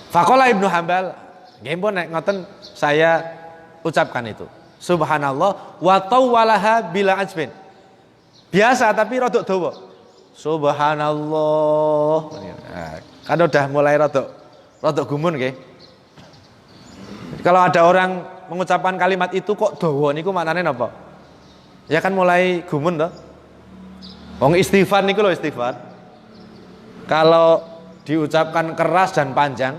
Faqala Ibnu Hambal, nggih pun nek ngoten saya ucapkan itu. Subhanallah wa tawwalaha bila ajbin. Biasa tapi rodok dawa. Subhanallah. Nah, kan udah mulai rodok gumun nggih. Kalau ada orang mengucapkan kalimat itu kok dawa niku maknane napa? Ya kan mulai gumun toh. Wong istighfar niku lho istighfar. Kalau diucapkan keras dan panjang,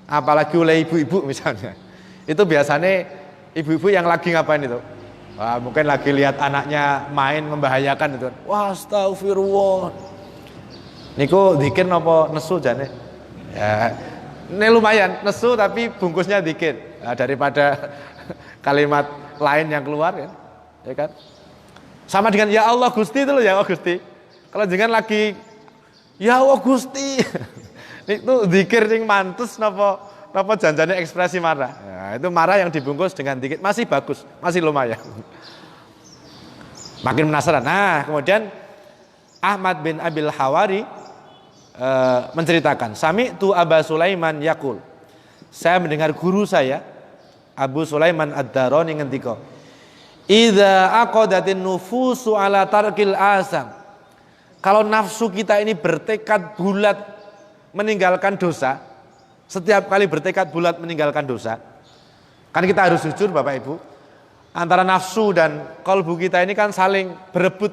apalagi oleh ibu-ibu misalnya, itu biasanya ibu-ibu yang lagi ngapain itu? Wah, mungkin lagi lihat anaknya main membahayakan itu. Wah, astagfirullah. Niku dzikir napa nesu jane? Ya, ini lumayan nesu tapi bungkusnya dzikir. Nah, daripada kalimat lain yang keluar kan. Ya kan? Sama dengan ya Allah Gusti itu loh, ya Allah Gusti. Kalau jangan lagi ya Allah Gusti. Itu dzikir sing mantes napa janjane ekspresi marah. Ya, itu marah yang dibungkus dengan dikit masih bagus, masih lumayan. Makin penasaran. Nah, kemudian Ahmad bin Abil Hawari menceritakan, Sami'tu Aba Sulaiman yaqul. Saya mendengar guru saya Abu Sulaiman Ad-Darani ngendika, idza aqadatin nufusu ala tarkil asam. Kalau nafsu kita ini bertekad bulat meninggalkan dosa, setiap kali bertekad bulat meninggalkan dosa, kan kita harus jujur Bapak Ibu, antara nafsu dan kalbu kita ini kan saling berebut.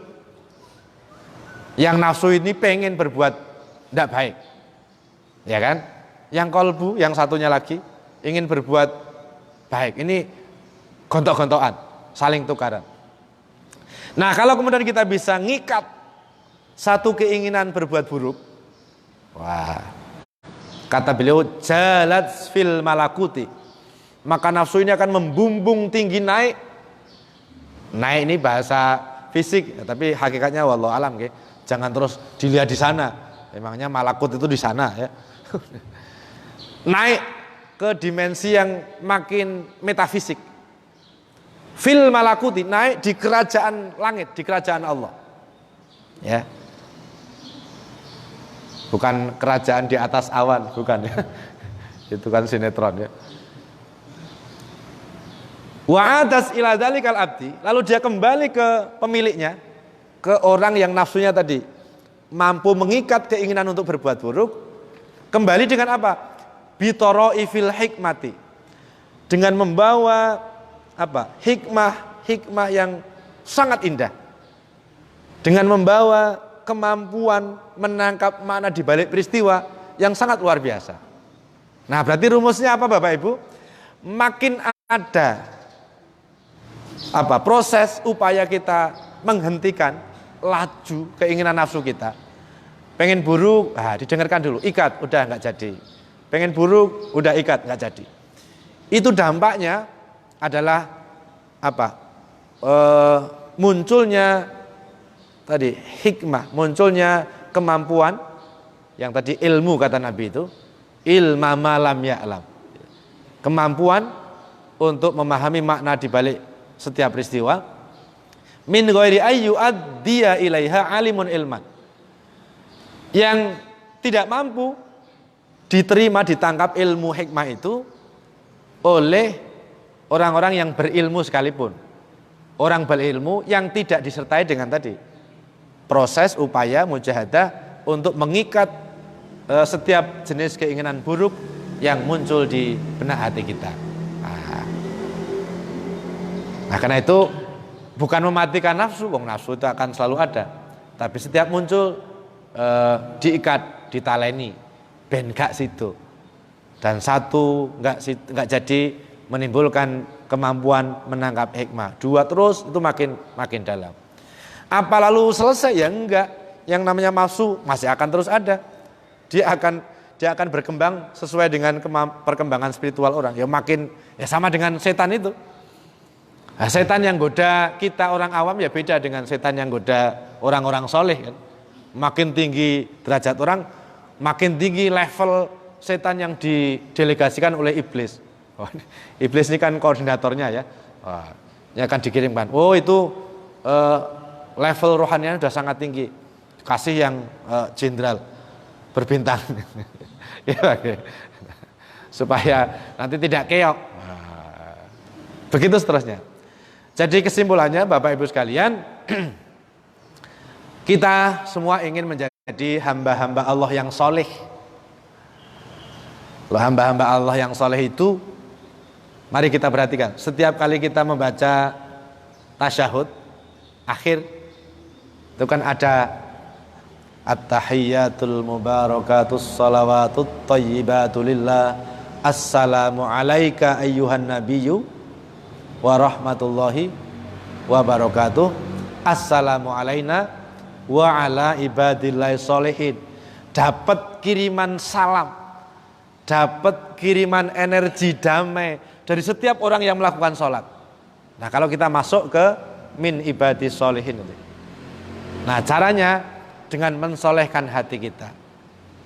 Yang nafsu ini pengen berbuat tidak baik, ya kan? Yang kalbu, yang satunya lagi ingin berbuat baik. Ini gontok-gontokan, saling tukaran. Nah, kalau kemudian kita bisa ngikat satu keinginan berbuat buruk, wah, kata beliau jalat fil malakuti, maka nafsu ini akan membumbung tinggi naik. Naik ini bahasa fisik, tapi hakikatnya wallahu alam, okay? Jangan terus dilihat di sana. Emangnya malakut itu di sana ya. Naik ke dimensi yang makin metafisik. Fil malakuti, naik di kerajaan langit, di kerajaan Allah. Ya. Bukan kerajaan di atas awan, bukan ya. Itu kan sinetron ya. Wa adas ila dzalikal abdi, lalu dia kembali ke pemiliknya, ke orang yang nafsunya tadi mampu mengikat keinginan untuk berbuat buruk. Kembali dengan apa? Bitoroifil hikmati, dengan membawa apa? Hikmah yang sangat indah, dengan membawa kemampuan menangkap makna di balik peristiwa yang sangat luar biasa. Nah, berarti rumusnya apa Bapak Ibu? Makin ada apa proses upaya kita menghentikan laju keinginan nafsu kita. Pengen buruk, didengarkan dulu, ikat, udah nggak jadi. Pengen buruk, udah ikat, nggak jadi. Itu dampaknya adalah apa? Munculnya tadi hikmah, munculnya kemampuan yang tadi ilmu kata Nabi itu, ilma malam ya'lam. Kemampuan untuk memahami makna di balik setiap peristiwa. Min ghairi ayyu addiya ilaiha alimun ilman. Yang tidak mampu diterima, ditangkap ilmu hikmah itu oleh orang-orang yang berilmu sekalipun. Orang berilmu yang tidak disertai dengan tadi proses upaya mujahadah untuk mengikat setiap jenis keinginan buruk yang muncul di benak hati kita. Nah, karena itu bukan mematikan nafsu, nafsu itu akan selalu ada. Tapi setiap muncul diikat, ditaleni, ben gak situ. Dan satu nggak jadi menimbulkan kemampuan menangkap hikmah. Dua terus itu makin dalam. Apa lalu selesai? Ya enggak. Yang namanya nafsu masih akan terus ada. Dia akan berkembang sesuai dengan perkembangan spiritual orang. Ya makin sama dengan setan itu. Nah, setan yang goda kita orang awam ya beda dengan setan yang goda orang-orang soleh kan. Makin tinggi derajat orang, makin tinggi level setan yang didelegasikan oleh iblis. Iblis ini kan koordinatornya ya. Wah, ini akan dikirimkan. Oh itu level rohaninya sudah sangat tinggi. Kasih yang jenderal berbintang. Ya, supaya nanti tidak keok. Begitu seterusnya. Jadi kesimpulannya Bapak Ibu sekalian, kita semua ingin menjadi hamba-hamba Allah yang soleh. Loh, hamba-hamba Allah yang soleh itu, mari kita perhatikan. Setiap kali kita membaca tasyahud akhir, itu kan ada at-tahiyyatul mubarakatus salawatut thayyibatu lillah. Assalamu alayka ayyuhan nabiyyu wa rahmatullahi wa barakatuh. Assalamu alayna wa ala ibadillahi sholihin. Dapat kiriman salam, dapat kiriman energi damai dari setiap orang yang melakukan sholat. Nah kalau kita masuk ke min ibadis sholihin itu. Nah caranya dengan mensolehkan hati kita.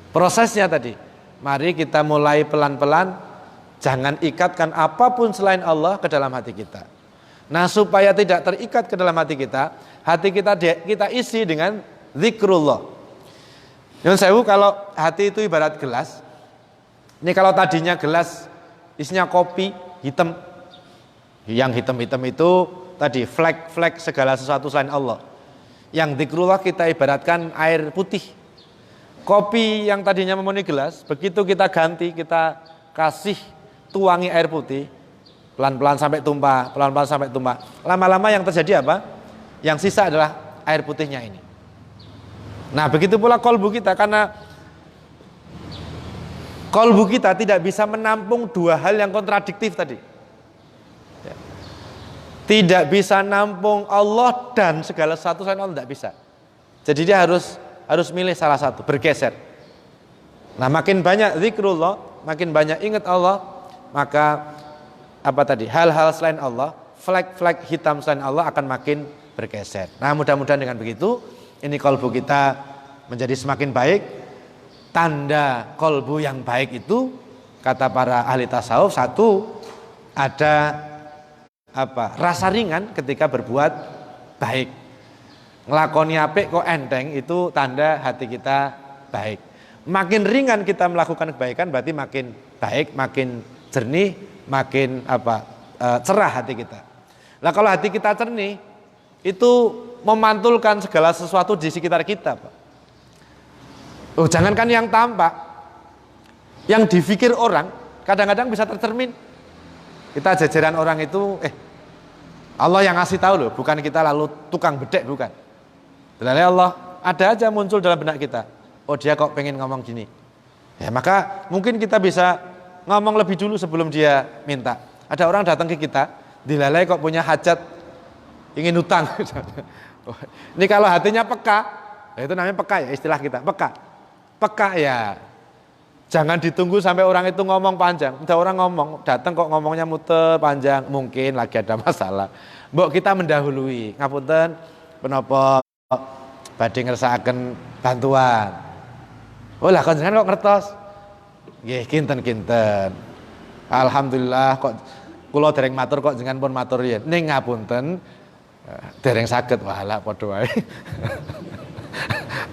Prosesnya tadi, mari kita mulai pelan-pelan, jangan ikatkan apapun selain Allah ke dalam hati kita. Nah supaya tidak terikat ke dalam hati kita isi dengan zikrullah. Nyun sewu, kalau hati itu ibarat gelas. Ini kalau tadinya gelas isinya kopi hitam, yang hitam-hitam itu tadi flek-flek segala sesuatu selain Allah. Yang zikrullah kita ibaratkan air putih. Kopi yang tadinya memenuhi gelas, begitu kita ganti, kita kasih tuangi air putih, pelan-pelan sampai tumpah, pelan-pelan sampai tumpah. Lama-lama yang terjadi apa? Yang sisa adalah air putihnya ini. Nah begitu pula kolbu kita, karena kolbu kita tidak bisa menampung dua hal yang kontradiktif tadi. Tidak bisa nampung Allah dan segala sesuatu selain Allah, tidak bisa. Jadi dia harus milih salah satu, bergeser. Nah makin banyak zikrullah, makin banyak ingat Allah, maka apa tadi, hal-hal selain Allah, flek-flek hitam selain Allah akan makin bergeser. Nah mudah-mudahan dengan begitu, ini kolbu kita menjadi semakin baik. Tanda kolbu yang baik itu, kata para ahli tasawuf, satu, ada rasa ringan ketika berbuat baik. Ngelakoni apik kok enteng, itu tanda hati kita baik. Makin ringan kita melakukan kebaikan, berarti makin baik, makin jernih, makin cerah hati kita. Nah kalau hati kita jernih, itu memantulkan segala sesuatu di sekitar kita, Pak. Oh, jangankan yang tampak, yang difikir orang kadang-kadang bisa tercermin. Kita jajaran orang itu, Allah yang ngasih tahu loh, bukan kita lalu tukang bedek, bukan. Dari Allah ada aja muncul dalam benak kita. Oh dia kok pengen ngomong gini. Ya maka mungkin kita bisa ngomong lebih dulu sebelum dia minta. Ada orang datang ke kita, dilalai kok punya hajat, ingin hutang. Ini kalau hatinya peka, itu namanya peka ya, istilah kita, peka. Peka ya, jangan ditunggu sampai orang itu ngomong panjang. Ada orang ngomong, datang kok ngomongnya muter panjang, mungkin lagi ada masalah. Mbok kita mendahului, ngapunten menapa badhe ngersakaken bantuan. Oh lah kon jenengan kok ngertos? Nggih, kinten-kinten. Alhamdulillah kok kula dereng matur kok jenengan pun matur yen. Ning ngapunten dereng saged, walah padha wae.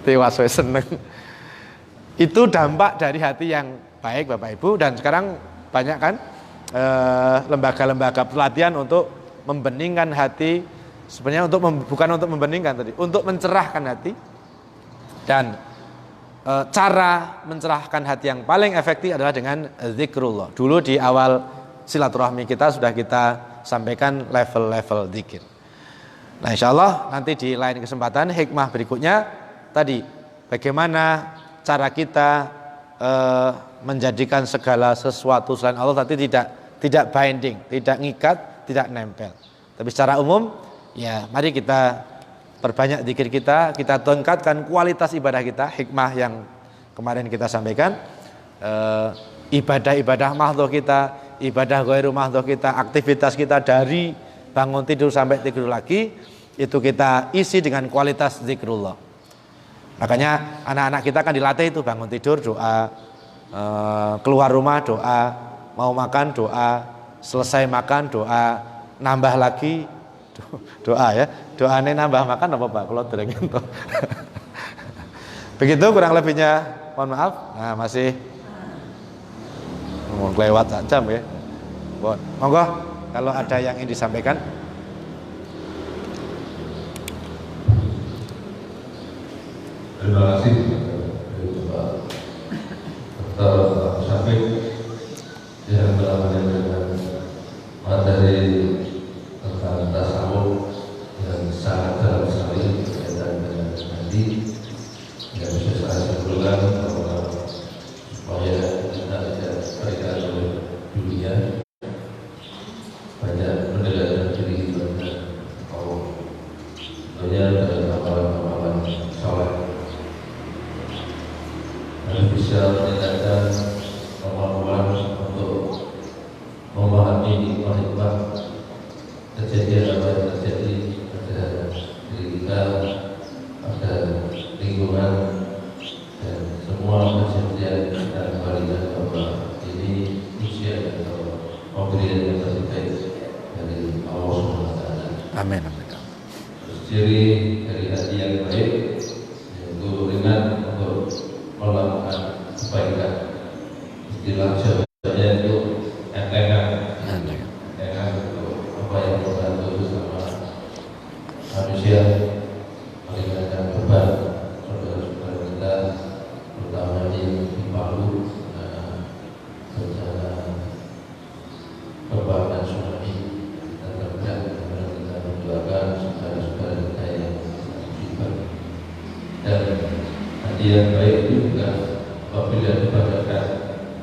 Tewas wae seneng. Itu dampak dari hati yang baik Bapak Ibu. Dan sekarang banyak kan lembaga-lembaga pelatihan untuk membeningkan hati. Sebenarnya bukan untuk membeningkan tadi, untuk mencerahkan hati. Dan cara mencerahkan hati yang paling efektif adalah dengan zikrullah. Dulu di awal silaturahmi kita sudah kita sampaikan level-level zikir. Nah insya Allah nanti di lain kesempatan hikmah berikutnya tadi bagaimana cara kita menjadikan segala sesuatu selain Allah tadi tidak binding, tidak ngikat, tidak nempel. Tapi secara umum ya mari kita perbanyak zikir kita tingkatkan kualitas ibadah kita, hikmah yang kemarin kita sampaikan, ibadah-ibadah mahdhah kita, ibadah ghairu mahdhah kita, aktivitas kita dari bangun tidur sampai tidur lagi itu kita isi dengan kualitas zikrullah. Makanya anak-anak kita kan dilatih itu bangun tidur doa, keluar rumah doa, mau makan doa, selesai makan doa, nambah lagi doa ya. Doanya nambah makan apa Pak? Kalau dereng ento. Begitu kurang lebihnya, mohon maaf. Nah, masih mau lewat sak jam ya. Monggo kalau ada yang ingin disampaikan. Terima kasih Pak Dr. Syafiq yang telah menyampaikan materi tentang tasawuf yang sangat dalam sekali berkaitan dengan nanti yang bisa saya simpulkan bahwa supaya kita tidak terikat oleh dunia banyak mendekatkan diri kepada Allah, tentunya dengan amalan-amalan saleh dan bisa meningkatkan kemampuan untuk memahami hikmah-hikmah kejadian apa yang terjadi pada diri kita, pada lingkungan, dan semua kejadian dan kembalikan bahwa ini ujian atau pemberian yang terbaik dari Allah SWT. Amin, amin. Ciri dari hati yang baik yaitu ringan untuk melakukan kebaikan. Istilah Jawanya itu entengan untuk apa yang membantu bersama manusia, meringankan beban saudara-saudara kita, terutama di Palu bencana gempa dan tsunami, dan terkait dengan kita mendoakan saudara-saudara kita yang musibah. Dan hati yang baik itu juga apabila dibacakan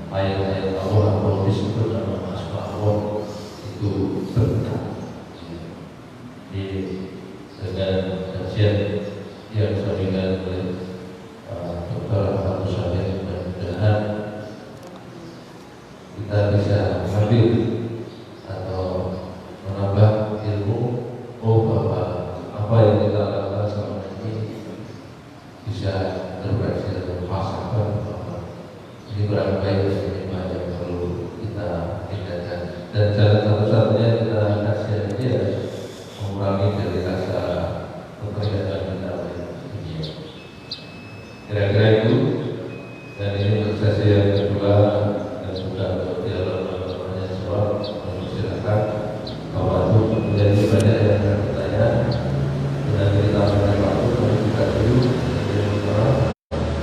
ayat-ayat Allah atau disebut nama asma Allah itu berkah. Dengan kajian yang disampaikan oleh Dr. Ahmad Syahid, mudah-mudahan kita bisa mengambil atau menambah ilmu bahwa apa yang kita lakukan selama ini bisa terbaik dalam falsafah bahwa ini kurang baik, ini banyak perlu kita tingkatkan, dan jalan satu-satunya kita kajian ini ya mengurangi dari rasa keterikatan kita pada dunia. Kira-kira itu. Dan ini untuk sesi yang kedua dan juga untuk dialog pertanyaan jawab. Silakan kalau menjadi banyak yang bertanya dan kita akan waktu kami buka dulu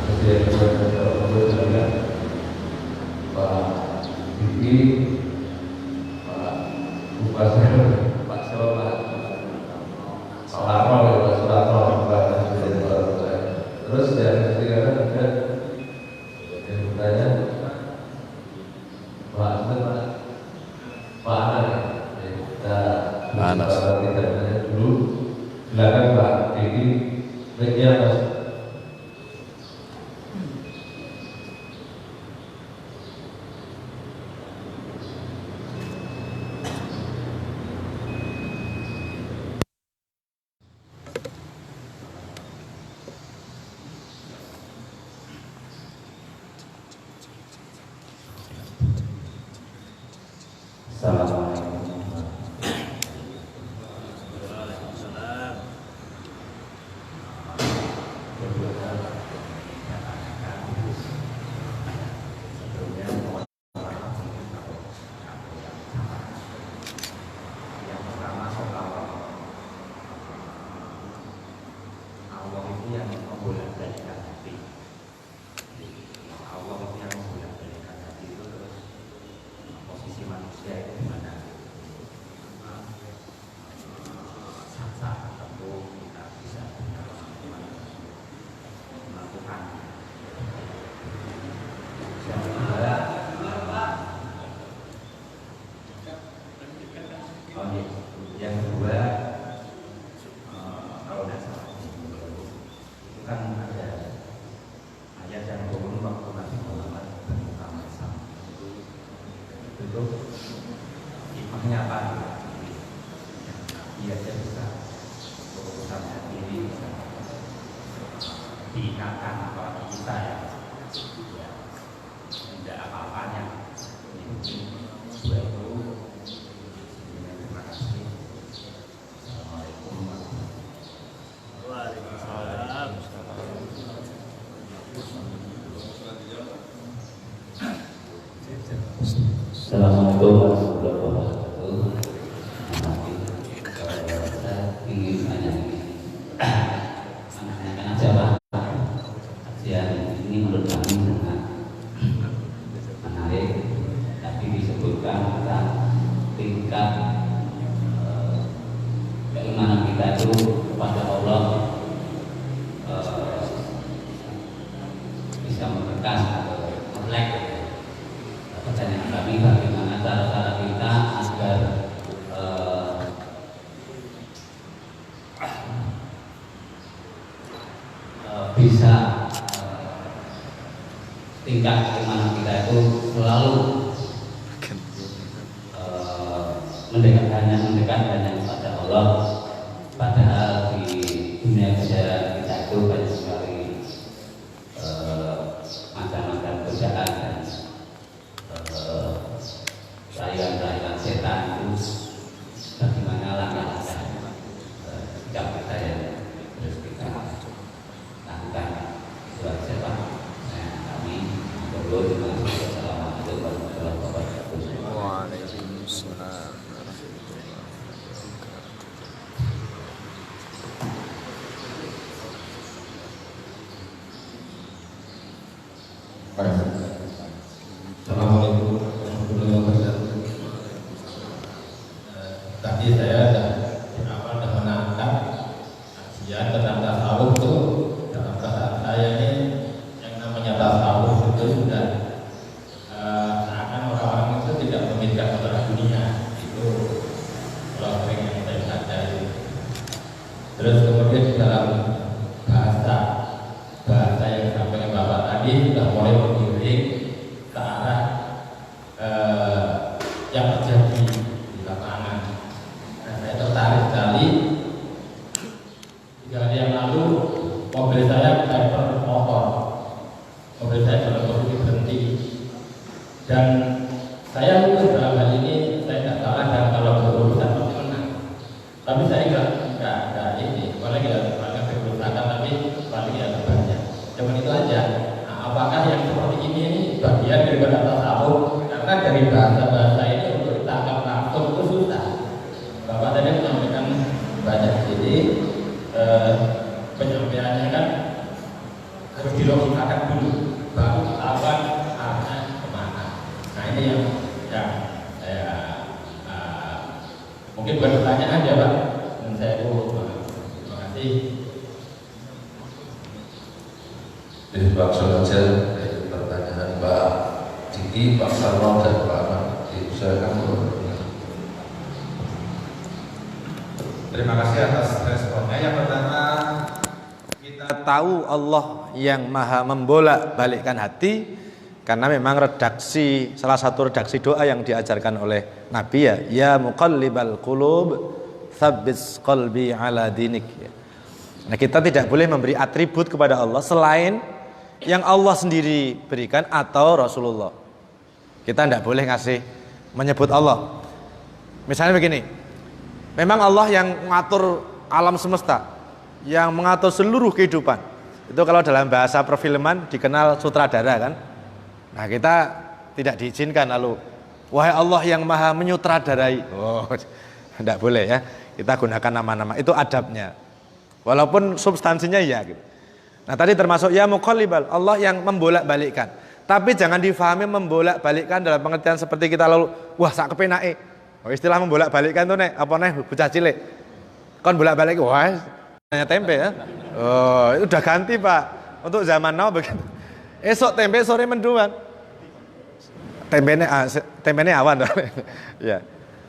sesi yang kedua dan jawab. Pak Diki, Pak Bupati, Pak Sobat, terus yang ketiga ada yang bertanya Pak Anas, kita tidak tanya dulu. Silakan Pak Diki, baiknya Mas. Yang kedua, kalau tidak salah, itu kan ada ayat yang turun waktu Nabi Muhammad bermuka masam. Itu hikmahnya apa? Dia bisa berurusan hati ini bisa diingatkan apalagi kita ya tidak apa-apanya. Itu tingkat keimanan kita itu kepada Allah bisa membekas atau melek. Pertanyaan kami, bagaimana cara-cara kita agar bisa tingkat keimanan kita itu selalu mendekat hanya kepada Allah, padahal di dunia keseharian kita itu banyak sekali macam-macam godaan dan rayuan-rayuan setan itu. Bagaimana langkah-langkah sikap kita yang terus kita lakukan buat siapa? Kami berdoa terima kasih. Assalamualaikum warahmatullahi wabarakatuh. Waalaikumsalam. Assalamualaikum warahmatullahi wabarakatuh. Tadi saya sudah menangkap kajian tentang tasawuf itu. Dalam perasaan saya ini yang namanya tasawuf itu sudah seakan orang-orang itu tidak memikirkan masalah dunia. Itu kalau sering yang saya baca itu. Terus kemudian di dalam bahasa yang disampaikan Bapak tadi sudah mulai mengiring ke arah yang terjadi di lapangan. Nah, saya tertarik sekali. 3 hari yang lalu mobil saya cyber motor, mobil saya dalam posisi berhenti, dan saya mungkin dalam hal ini saya tidak salah dan kalau berurusan pasti menang. Tapi saya nggak ini, apalagi nggak berurusan, tapi paling ya terbanyak. Cuman itu aja. Nah, apakah yang seperti ini bagian dari tasawuf? Karena dari bahasa ini untuk ditangkap langsung itu susah. Bapak tadi menyampaikan banyak sini penyampaiannya kan harus dilogikakan dulu, baru ketahuan arahnya kemana. Nah ini yang saya mungkin buat pertanyaan aja Pak, dan saya terima kasih. Jadi langsung saja dari pertanyaan Pak Diki, Pak Sarwan dan Pak Ahmad. Silakan. Terima kasih atas responnya. Yang pertama, kita Tahu Allah yang maha membolak-balikkan hati, karena memang salah satu redaksi doa yang diajarkan oleh Nabi ya muqallibal qulub tsabbis qalbi ala dinik. Nah, kita tidak boleh memberi atribut kepada Allah selain yang Allah sendiri berikan atau Rasulullah. Kita tidak boleh menyebut Allah. Misalnya begini, memang Allah yang mengatur alam semesta, yang mengatur seluruh kehidupan. Itu kalau dalam bahasa perfilman dikenal sutradara kan. Nah, kita tidak diizinkan lalu, wahai Allah yang maha menyutradarai. Oh, tidak boleh ya. Kita gunakan nama-nama, itu adabnya. Walaupun substansinya ya gitu. Nah, tadi termasuk ya muqallibal, Allah yang membolak-balikkan. Tapi jangan difahami membolak-balikkan dalam pengertian seperti kita lalu, wah sak kepenake. Oh, istilah membolak-balikkan itu apa bocah cilik. Kon bolak-balik, wah hanya tempe ya. Oh, itu udah ganti Pak. Untuk zaman now begitu. Esok tempe, sore menduan. Tempenya awan. Ya.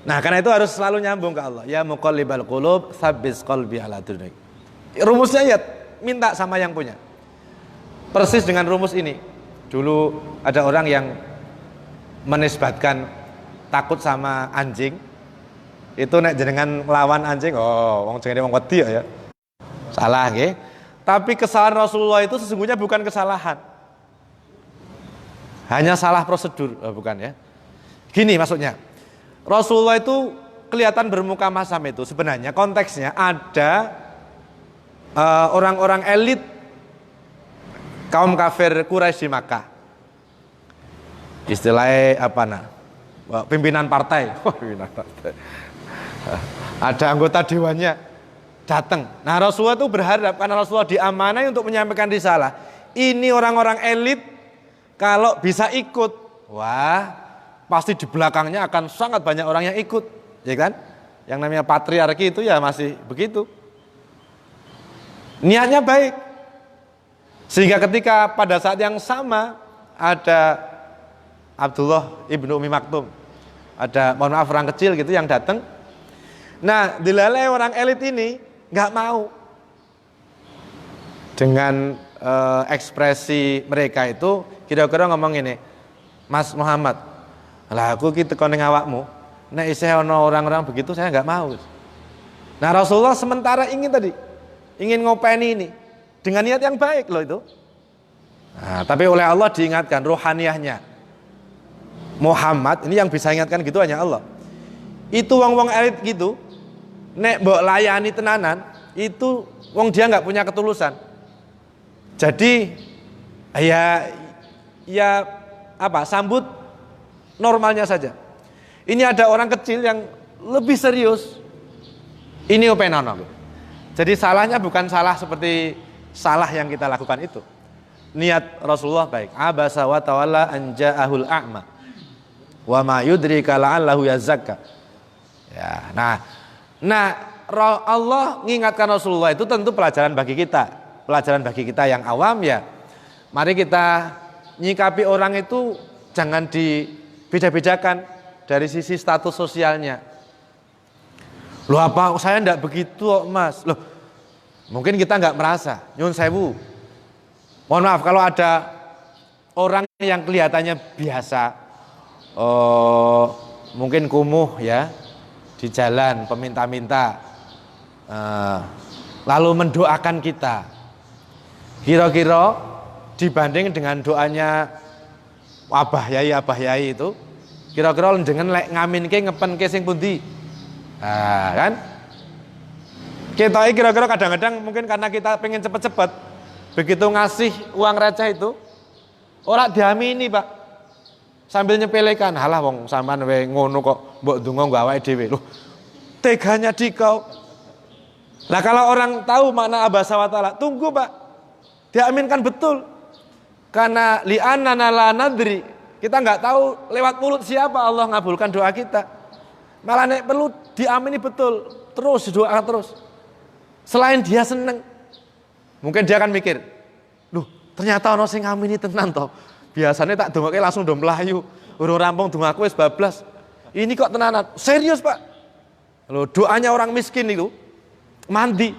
Nah, karena itu harus selalu nyambung ke Allah. Ya muqallibal qulub, tsabbis qalbi ala dinik. Rumusnya ya minta sama yang punya. Persis dengan rumus ini. Dulu ada orang yang menisbatkan takut sama anjing. Itu nek jenengan nglawan anjing, oh wong jenenge wong wedi ya. Salah nggih. Tapi kesalahan Rasulullah itu sesungguhnya bukan kesalahan. Hanya salah prosedur, bukan ya. Gini maksudnya. Rasulullah itu kelihatan bermuka masam itu sebenarnya konteksnya ada orang-orang elit kaum kafir Quraisy di Makkah. Istilahnya apa pimpinan partai. Pimpinan partai. Ada anggota dewannya datang. Nah, Rasulullah itu berharap karena Rasulullah diamanai untuk menyampaikan risalah. Ini orang-orang elit kalau bisa ikut, wah pasti di belakangnya akan sangat banyak orang yang ikut, ya kan? Yang namanya patriarki itu ya masih begitu. Niatnya baik. Sehingga ketika pada saat yang sama ada Abdullah ibnu Umi Maktum, ada mohon maaf orang kecil gitu yang datang. Nah, dilalai orang elit ini nggak mau dengan ekspresi mereka itu kira-kira ngomong ini, Mas Muhammad, lah aku kita koning awakmu, nek isih ono orang-orang begitu saya nggak mau. Nah Rasulullah sementara ingin ngopeni ini dengan niat yang baik loh itu. Nah, tapi oleh Allah diingatkan rohaniyahnya. Muhammad ini yang bisa ingatkan gitu hanya Allah. Itu wong-wong elit gitu, nek mbok layani tenanan, itu wong dia nggak punya ketulusan. Jadi ya apa? Sambut normalnya saja. Ini ada orang kecil yang lebih serius. Ini openono. Jadi salahnya bukan salah seperti salah yang kita lakukan itu. Niat Rasulullah baik. Abasa wa tawalla an ja'ahul a'ma. Wa ma yudrika la'allahu yazakka. Ya, nah Allah mengingatkan Rasulullah itu tentu pelajaran bagi kita. Pelajaran bagi kita yang awam ya. Mari kita nyikapi orang itu jangan dibeda-bedakan dari sisi status sosialnya. Loh apa saya enggak begitu Mas? Loh mungkin kita enggak merasa. Nyun sewu. Mohon maaf kalau ada orang yang kelihatannya biasa, mungkin kumuh ya di jalan peminta-minta, lalu mendoakan kita. Kira-kira dibanding dengan doanya Abah Yai itu, kira-kira dengan lek ngaminke ngepenke sing pundi? Nah, kan? Kita kira-kira kadang-kadang mungkin karena kita pengen cepet-cepet, begitu ngasih uang receh itu, ora diamini Pak. Sambil nyepelekan, halah wong sampean we ngono kok mbok donga nggo awake dhewe. Loh, teganya dikau. Nah kalau orang tahu makna abasa wa ta'ala, tunggu Pak. Diaminkan betul. Karena li'annana la nadri, kita enggak tahu lewat mulut siapa Allah ngabulkan doa kita. Malah nek perlu diamini betul, terus doakan terus. Selain dia seneng, mungkin dia akan mikir, loh ternyata ono sing ngamini tenan toh. Biasanya tak dongake langsung do mlayu, urung rampung dongaku wis bablas. Ini kok tenanan, serius Pak. Loh doanya orang miskin itu mandi.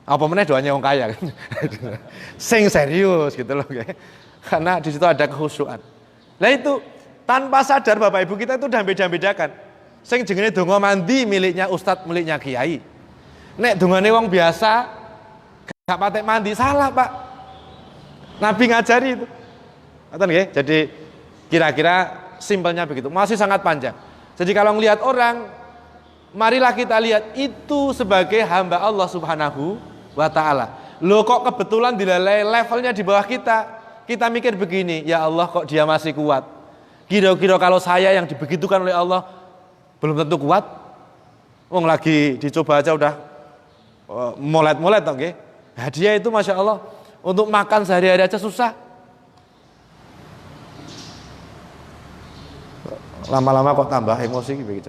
Apa meneh doanya orang kaya kan? Sing serius gitu loh. Karena di situ ada kekhusyuan. Nah itu tanpa sadar Bapak Ibu kita itu udah beda-bedakan. Sing jenenge donga mandi miliknya ustadz, miliknya kiai. Nek dongane wong biasa gak patek mandi, salah Pak. Nabi ngajari itu. Ngoten nggih? Jadi kira-kira simpelnya begitu. Masih sangat panjang. Jadi kalau ngelihat orang, marilah kita lihat itu sebagai hamba Allah Subhanahu wa ta'ala. Loh kok kebetulan dilalai levelnya di bawah kita. Kita mikir begini, ya Allah kok dia masih kuat. Kira-kira kalau saya yang dibegitukan oleh Allah belum tentu kuat. Wong lagi dicoba aja udah molet-molet toh nggih. Nah, dia itu Masya Allah untuk makan sehari-hari aja susah. Lama-lama kok tambah emosi begitu.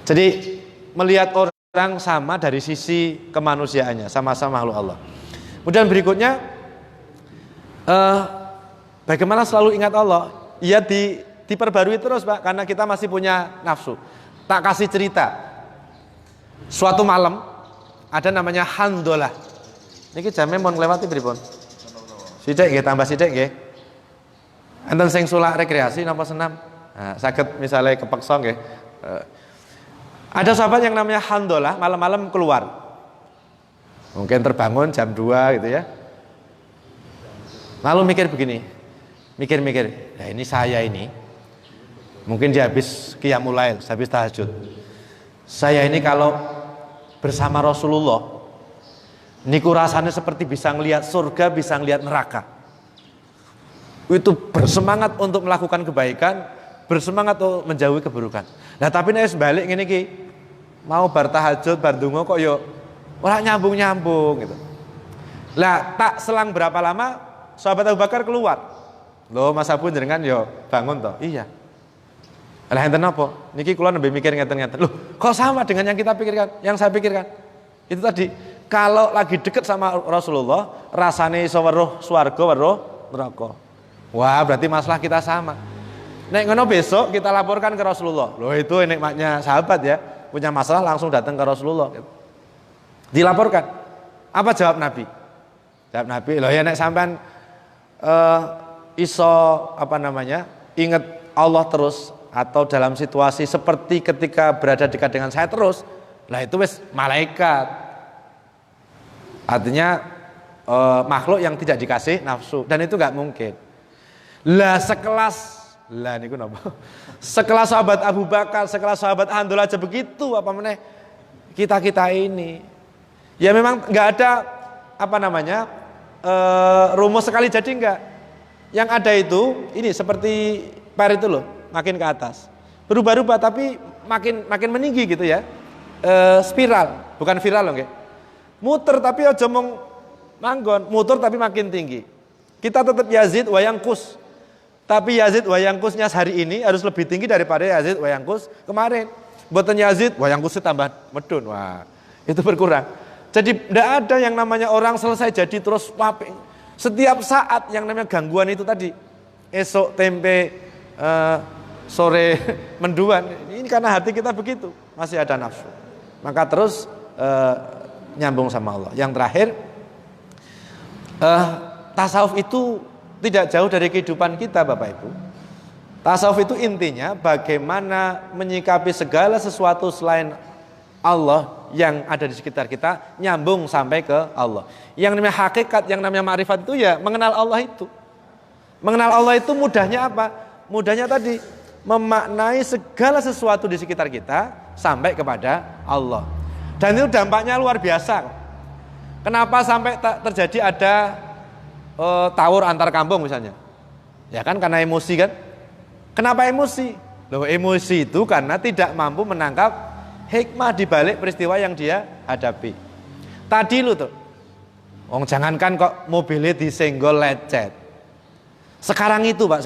Jadi melihat orang sama dari sisi kemanusiaannya, sama-sama makhluk Allah. Kemudian berikutnya, bagaimana selalu ingat Allah? Ya diperbarui terus Pak, karena kita masih punya nafsu. Tak kasih cerita. Suatu malam ada namanya Handolah. Niki jame mon nglewati pripun? Sithik nggih, tambah sithik nggih. Enten sing sulak rekreasi napa senam? Nah, saged misalnya kepeksa nggih. Ada sahabat yang namanya Handolah malam-malam keluar. Mungkin terbangun jam 2 gitu ya. Lalu mikir begini. Mikir-mikir, nah ini saya ini mungkin dia habis qiyamul lail, habis tahajud. Saya ini kalau bersama Rasulullah niku rasanya seperti bisa ngelihat surga, bisa ngelihat neraka. Itu bersemangat untuk melakukan kebaikan, bersemangat untuk menjauhi keburukan. Nah tapi nek balik ngene iki, mau bar tahajud, bar ndonga kok yo ora nyambung-nyambung gitu. Lah tak selang berapa lama sahabat Abu Bakar keluar. Loh, Mas Abu jenengan yo bangun toh? Iya. Lah enten napa? Niki kula nembe mikir ngeten-ngeten. Loh, kok sama dengan yang kita pikirkan, yang saya pikirkan? Itu tadi, kalau lagi deket sama Rasulullah, rasane iso weruh swarga, weruh neraka. Wah, berarti masalah kita sama. Nek ngono besok kita laporkan ke Rasulullah. Loh, itu nikmatnya sahabat ya. Punya masalah langsung datang ke Rasulullah. Dilaporkan. Apa jawab Nabi? Jawab Nabi, loh ya nek sampean iso ingat Allah terus atau dalam situasi seperti ketika berada dekat dengan saya terus, lah itu wis malaikat. Artinya makhluk yang tidak dikasih nafsu, dan itu nggak mungkin. Lah niku napa? Sekelas sahabat Abu Bakar, sekelas sahabat Handul aja begitu, apa meneh kita ini. Ya memang nggak ada rumus sekali jadi enggak. Yang ada itu ini seperti per itu loh, makin ke atas. Berubah-ubah tapi makin meninggi gitu ya. Spiral, bukan viral loh nggih. Muter tapi aja mung manggon, muter tapi makin tinggi. Kita tetap Yazid wa Yanqus. Tapi Yazid wa Yanqusnya hari ini harus lebih tinggi daripada Yazid wa Yanqus kemarin. Mboten Yazid wa Yanqus tambah medun. Wah, itu berkurang. Jadi tidak ada yang namanya orang selesai jadi terus wape. Setiap saat yang namanya gangguan itu tadi, esok tempe, sore menduan. Ini karena hati kita begitu, masih ada nafsu. Maka terus nyambung sama Allah. Yang terakhir, tasawuf itu tidak jauh dari kehidupan kita, Bapak Ibu. Tasawuf itu intinya bagaimana menyikapi segala sesuatu selain Allah yang ada di sekitar kita, nyambung sampai ke Allah. Yang namanya hakikat, yang namanya ma'rifat itu ya mengenal Allah itu. Mengenal Allah itu mudahnya apa? Mudahnya tadi, memaknai segala sesuatu di sekitar kita sampai kepada Allah. Dan itu dampaknya luar biasa. Kenapa sampai terjadi ada tawur antar kampung misalnya? Ya kan karena emosi kan? Kenapa emosi? Loh, emosi itu karena tidak mampu menangkap hikmah di balik peristiwa yang dia hadapi. Tadi lu tuh, jangankan kok mobilnya disenggol lecet. Sekarang itu Pak,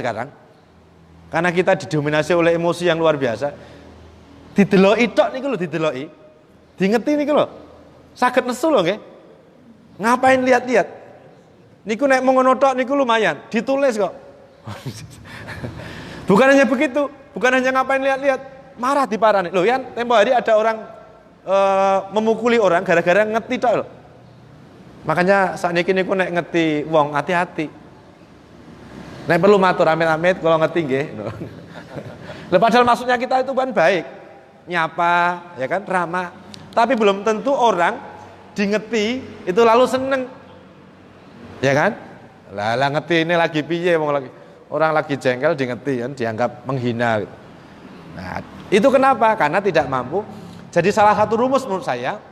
karena kita didominasi oleh emosi yang luar biasa. Dideloki tok niku lho, dideloki. Diingeti niku lho. Saged nesu lho nggih. Ngapain lihat-lihat? Niku nek mau ngono tok niku lumayan, ditulis kok. Bukan hanya begitu, bukan hanya ngapain lihat-lihat. Marah diparani. Loh Yan, tempo hari ada orang memukuli orang gara-gara ngeti tok lho. Makanya sakniki niku nek ngeti wong hati-hati. Nek perlu matur amit-amit kalau ngeti nggih. Lha padahal maksudnya kita itu kan baik. Nyapa, ya kan, ramah. Tapi belum tentu orang dingeti itu lalu seneng. Ya kan? Lah ngeti ini lagi piye wong lagi. Orang lagi jengkel dingeti kan dianggap menghina gitu. Nah, itu kenapa? Karena tidak mampu. Jadi salah satu rumus menurut saya,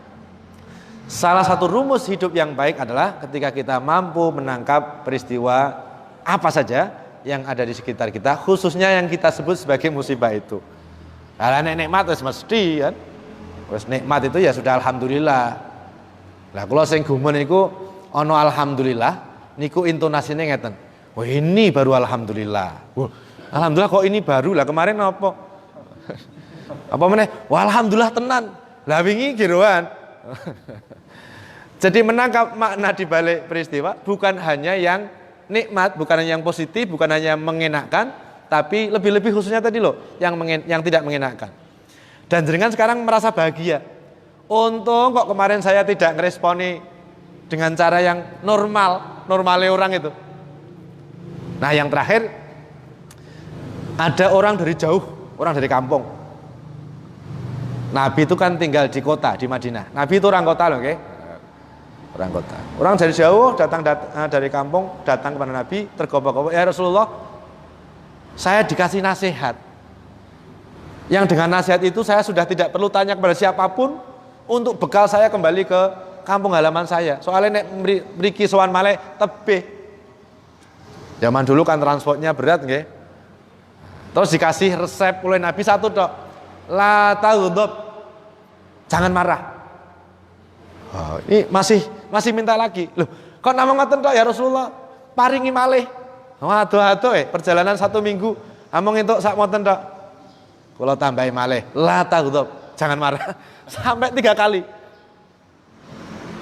salah satu rumus hidup yang baik adalah ketika kita mampu menangkap peristiwa apa saja yang ada di sekitar kita, khususnya yang kita sebut sebagai musibah itu. Lah nek nikmat wis mesti kan. Wis nikmat itu ya sudah alhamdulillah. Lah kula sing gumun niku ana alhamdulillah niku intonasine ngeten. Wah, ini baru alhamdulillah. Wah, alhamdulillah kok ini baru lah, kemarin apa? Apa meneh? Wah, alhamdulillah tenan. Lah wingi giroan. Jadi menangkap makna di balik peristiwa bukan hanya yang nikmat, bukan hanya yang positif, bukan hanya yang mengenakkan, tapi lebih-lebih khususnya tadi loh, yang tidak mengenakkan. Dan jenengan sekarang merasa bahagia. Untung kok kemarin saya tidak ngeresponi dengan cara yang normalnya orang itu. Nah, yang terakhir, ada orang dari jauh, orang dari kampung. Nabi itu kan tinggal di kota, di Madinah. Nabi itu orang kota loh, okay? Orang kota. Orang dari jauh datang dari kampung, datang kepada Nabi, tergopoh-gopoh, ya Rasulullah, saya dikasih nasihat. Yang dengan nasihat itu saya sudah tidak perlu tanya kepada siapapun untuk bekal saya kembali ke kampung halaman saya. Soalnya nek mriki sowan malih tebih. Zaman dulu kan transportnya berat nggih. Terus dikasih resep oleh Nabi satu tok. La taghdab. Jangan marah. Ini masih minta lagi. Loh, kok namung ngoten tok ya Rasulullah? Paringi malih. Waduh perjalanan 1 minggu amung entuk sak monten tok. Kula tambahi malih, la taghdab, jangan marah. Sampai 3 kali.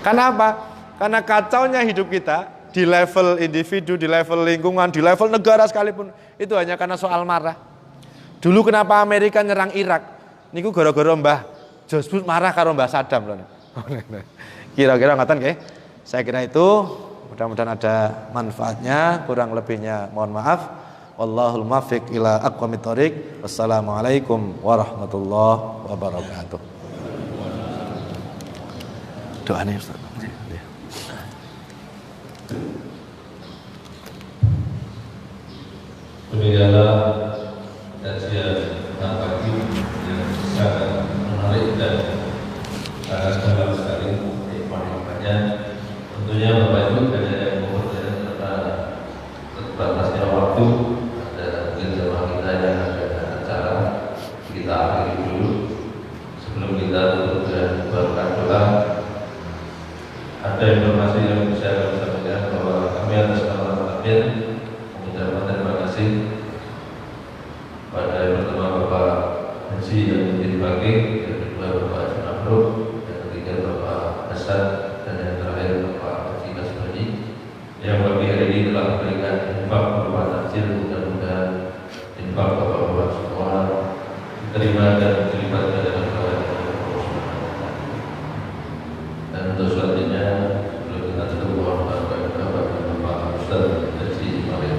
Karena apa? Karena kacaunya hidup kita di level individu, di level lingkungan, di level negara sekalipun itu hanya karena soal marah. Dulu kenapa Amerika nyerang Irak? Niku gara-gara Mbah George Bush marah karo Mbah Saddam loh. Kira-kira ngoten nggih. Saya kira itu mudah-mudahan ada manfaatnya, kurang lebihnya mohon maaf. Wallahul muwaffiq ila aqwamit thoriq. Wassalamualaikum warahmatullahi wabarakatuh. Doanya Ustaz. Demikianlah kajian pagi yang sangat menarik dan sangat dalam sekali informasinya. Tentunya Bapak Ibu ada yang memperhatikan karena terbatasnya waktu, ada mungkin jemaah kita yang ada acara, kita akhiri dulu sebelum kita tutup dan berdoa doa. Ada informasi yang bisa kami sampaikan bahwa kami atas nama takmir mengucapkan terima kasih pada yang pertama Bapak Haji yang menjadi wakil, yang kedua Bapak Junafro, yang ketiga Bapak Hasan, dan yang terakhir Bapak Haji Kasbani yang pagi hari ini telah memberikan infak berupa takjil. Mudah-mudahan infak Bapak-bapak semua diterima dan dilipat dalam pahala Allah Subhanahu wa taala. Dan untuk selanjutnya sebelum kita tutup mohon maaf kepada Bapak Ustaz Haji Maria.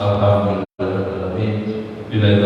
Alhamdulillah. Bila itu